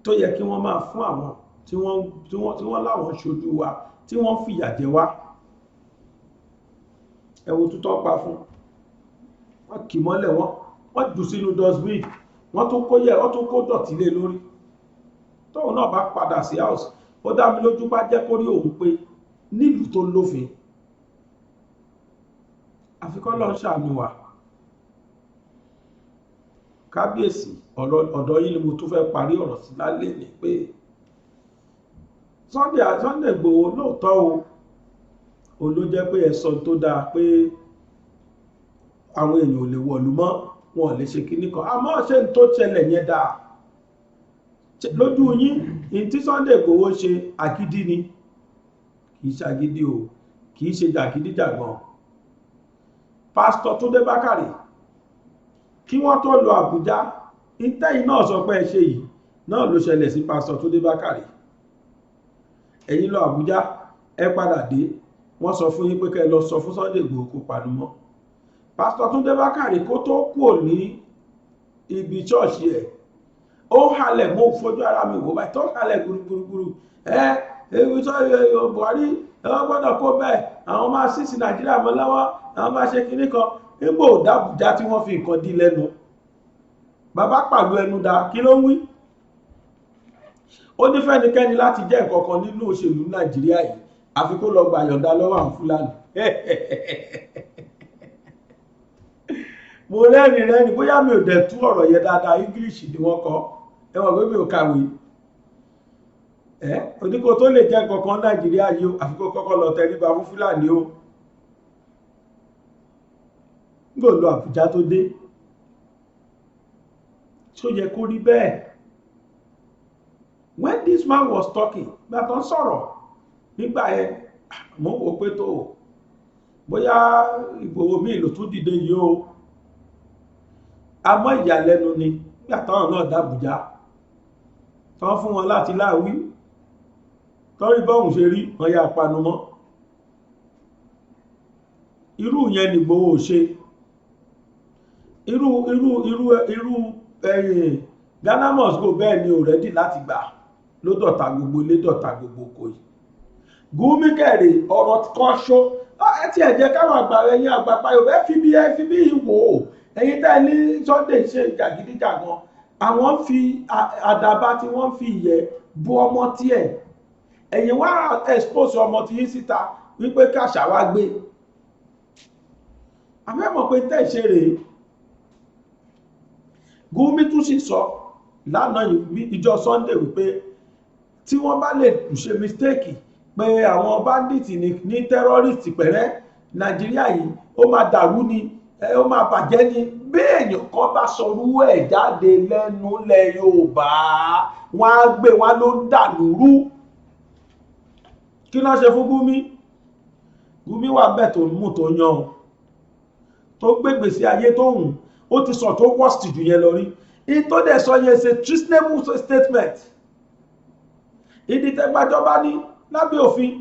Speaker 2: tó yẹ kí wọ́n máa fún àwọn tí wọ́n láwọn ṣojú wa tí wọ́n fìyà jẹ wá ẹ wo tún tọ́ pa fún wọ́n kì mọ́lẹ̀ wọ́n jù sínú dustbin wọ́n tún kó dọ̀tí lé lórí tóun náà bá padà sí house ó dá mi lójú bá jẹ́ kórí òun pé nílùú tó lófin àfikọ́ lọ ṣàánú wa kábíyèsí ọ̀dọ̀ yìí ni mo tún fẹ́ parí ọ̀rọ̀ sí lálẹ́ ní pé Sunday Igboho lóòótọ́ o ló jẹ́ pé ẹ̀sọ́ tó dáa pé àwọn èèyàn ò lè wọ̀lú mọ́ wọn lè ṣe kíní kan àmọ́ ṣe ń tó ṣẹlẹ̀ yẹn dáa lójú yín in tí Sunday Igboho ṣe àgídí ni kìí ṣàgídí o kìí ṣe jàgídíjàgan Pásítọ̀ Túndé Bákàrè kí wọ́n tó lọ Àbújá ìtẹ́yìn náà sọ pé ẹ ṣe yìí náà ló ṣẹlẹ̀ sí Pásítọ̀ Túndé Bákàrè ẹ̀yin lọ Àbújá ẹ padà dé wọ́n sọ fún yín pé kẹ́ lọ sọ fún Sunday Igboho kó panu mọ́ Pásítọ̀ Túndé Bákàrè kó tó kúrò ní ibi ṣọ́ọ̀ṣì ẹ̀ ó halẹ̀ mọ́ fojú ara mi wò báyìí tó halẹ̀ gbùrùgbùrù ewu tó Buhari ẹwọ́n gbọ́dọ̀ kó bẹ́ẹ̀ àwọn máa sísì Nàìjíríà mọ́ lọ́wọ́ àwọn máa ṣe kinní kan nígbò dábùjá tí wọ́n fi nǹkan dí lẹ́nu bàbá pàlú ẹnu dá kí ló ń wí ó ní fẹ́nikẹ́ni láti jẹ́ nǹkankan nínú òṣèlú Nàìjíríà yìí àfi kó lọ gbà yọ̀ǹda lọ́wọ́ àwọn Fúlàní mo rẹ́rìn bóyá mi ò dẹ̀ tú ọ̀rọ̀ yẹn dáadáa English ni wọ́n kọ ẹwọ̀n pé mi ò kàwé oníkó tó lè jẹ́ nǹkankan Nàìjíríà yìí àfi kó kọ́kọ́ lọ tẹríba fún Fúlàní o gbò lọ Àbújá tó dé tó yẹ kó rí bẹ́ẹ̀ when this man was talking gbàtàn sọ̀rọ̀ nígbà yẹn mo wò pé tó bóyá Ìgbòho mi ló tún dìde yìí o àmọ́ ìyàlẹ́nu ni gbàtàn náà d'Àbújá tán fún wọn láti láwí tọ́rí bọ́hùn ṣe rí wọn yá panu mọ́ irú yẹn ni Ìgbòho ṣe irú Ghana must go bẹ́ẹ̀ ni ò rẹ́dì láti gbà ló dọ̀ta gbogbo ilé dọ̀ta gbogbo kò yìí Gumi kẹrì ọ̀rọ̀ kan ṣó ẹ ti ẹ̀jẹ̀ káwọn àgbà ẹ̀yìn àgbàpá yóò bẹ́ẹ̀ fi bí ìwò ẹ̀yìn tẹ́ ní Sunday ṣe jàgídíjàgan àwọn fi àdàbà tí wọ́n fi ìyẹ́ bu ọmọ tí ẹ̀yìn wá expose ọmọ tí yín síta wípé káṣà wá gbé àfẹ́mọ̀ pé tẹ́ ṣe rèé Gumi tún sì sọ lánàá ìjọ Sunday wípé tí wọ́n bá lè ṣe mistake pé àwọn bandit ní terrorist pẹ̀rẹ́ Nàìjíríà yìí ó máa dàrú ni ó máa bàjẹ́ ni bí èèyàn kan bá sọrú ẹ̀ jáde lẹ́nu lẹ̀ Yorùbá wọ́n á gbé wá ló ń dàlúrú kí ló ṣe fún Gumi wà bẹ́ẹ̀ tó mú tó yan tó gbé gbèsè ayé tó hùn ó ti sọ tó worst jù yẹn lọ rí in tó dẹ̀ sọ yẹn ṣe treasonable statement ìdìtẹ̀gbàjọba ní lábẹ́ òfin.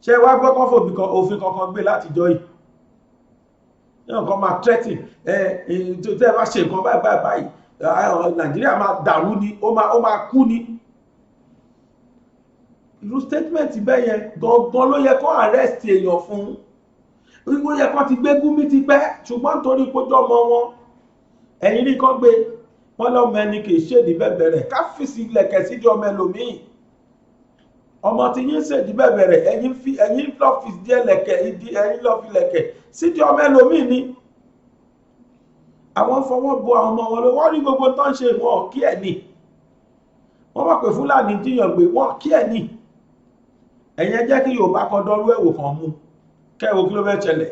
Speaker 2: Ṣé wá gbọ́ kán fòbí kan òfin kankan gbé látijọ́ yìí? Yóò kàn máa threatening tẹ́ bá ṣe nǹkan báyìí Nàìjíríà máa dàrú ni, ó máa kú ni. Irú statement bẹ́ẹ̀ yẹn gangan ló yẹ kó arrest èèyàn fún. Ó yẹ kó ti gbé Gumi ti pẹ́, ṣùgbọ́n nítorí pójọ́ ọmọ wọn ẹ̀yìn ní kan gbé wọ́n lọ́mọ ẹni kì í ṣèdí bẹ̀bẹ̀rẹ̀ ká fìsí ilẹ̀kẹ̀ sídìí ọmọ ẹlòmíì. Ọmọ tí yín ṣèdí bẹ̀bẹ̀rẹ̀ ẹ̀yìn lọ fi díẹ̀ lẹ̀kẹ̀ ẹ̀yìn lọ fi lẹ̀kẹ̀ sídìí ọmọ ẹlòmíì ni. Àwọn fọwọ́ bo àwọn ọmọ wọn lọ, wọ́n rí gbogbo tó ń ṣe wọn kí ẹ̀ ní. Wọ́n mọ̀ pé Fúlàní jíyàn gbé wọn kí ẹ̀ ní. Ẹ̀yẹn jẹ́ kí Yorùbá kan dọ́rú ẹ̀wò kan mú kẹ́wò kí ló fẹ́ ṣẹlẹ̀.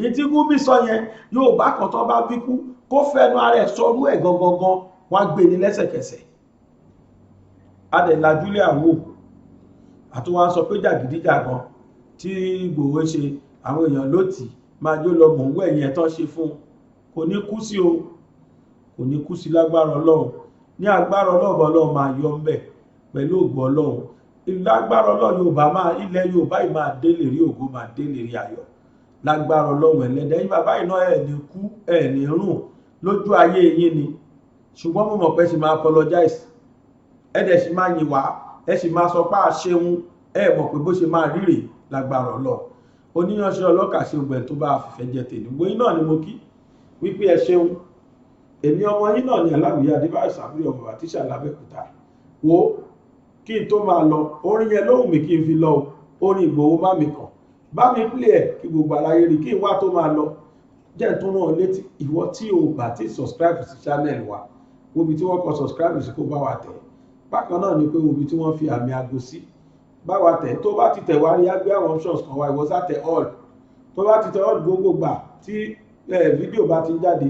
Speaker 2: Ìtí Gumi sọ yẹn Yorùbá kan tó bá bí kú kó fẹ́nu ara ẹ̀ sọrú ẹ̀ gangan wọ́n gbé ní lẹ́sẹ̀kẹsẹ̀. Adẹ̀lájúlé àwò àtúwọ́n sọ pé jàgídíjàgan tí Ìgbòho ṣe àwọn èèyàn ló tì máa jó lọ mọ̀ wọ́ ẹ̀yìn ẹ̀tọ́ ṣe fún kò ní kú sí o, kò ní kú sí lágbára Ọlọ́run. Ní agbára Ọlọ́run máa yọ ńbẹ̀ pẹ̀lú ògo Ọlọ́run. Lágbára Ọlọ́run ilẹ̀ Yorùbá yìí máa délé rí ògo, máa délé rí ayọ̀ lágbára Ọlọ́run ẹlẹ́dẹ̀. Yín bàbá yìí náà ẹ̀ ní kú ẹ̀ ní rùn lójú ayé yín ni, ṣùgbọ́n mo mọ̀ pé ṣì máa apologize, ẹ̀ dẹ̀ ṣì máa yìn wá, ẹ̀ ṣì máa sọ pé a ṣeun, ẹ̀ mọ̀ pé bó ṣe máa ríre lágbára Ọlọ́run. Oníyanṣẹ́ ọlọ́kà ṣe ògbẹ̀ tó bá fìfẹ́ jẹ tèmi gbóyìn náà ni mo kí wípé ẹ ṣeun. Èmi ọmọ yín náà ni Aláwìyé Adébáyọ̀ Sàbúrì ọmọ Bàtíṣà lábẹ́kúta. Wo kí n tó máa lọ orin yẹn lóhùn mi kí n fi lọ orin Ìgbòho má mi kàn bá mi play ẹ̀ kí gbogbo àlàyé rí kí n wá tó máa lọ. Jẹ́ tó rán létí ìwọ tí o bá ti subscribe sí channel wa, obi tí wọ́n kọ subscribe sí kó bá wa tẹ̀. Bákan náà ni pé obi tí wọ́n fi àmì aago sí bá wa tẹ̀. Tó bá ti tẹ̀ wá rí agbé àwọn options kan wá ìwọ sá tẹ̀ all. Tó bá ti tẹ̀ all gbogbo gbà tí fídíò bá ti ń jáde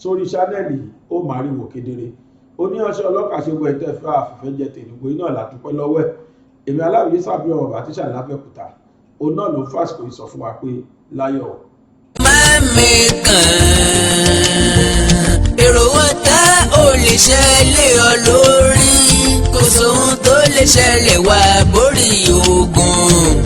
Speaker 2: sórí channel yìí ó máa rí wò kedere. Oníyanṣẹ́ ọlọ́kà ṣe gbọ́ ẹ̀tẹ́ fẹ́ àfẹ́fẹ́ jẹ tènùgbò iná làdúpẹ́ lọ́wọ́ ẹ̀. Èmi Aláwìyé Sàbúrì ọmọ Bàtíṣà lábẹ́kúta. Òun náà ló fásitì kò sọ fún wa pé láyọ̀.
Speaker 1: Mami kan èrò ọ̀tá ò lè ṣẹlẹ̀ ọ lórí, kò sóhun tó lè ṣẹlẹ̀ wá borí ogun.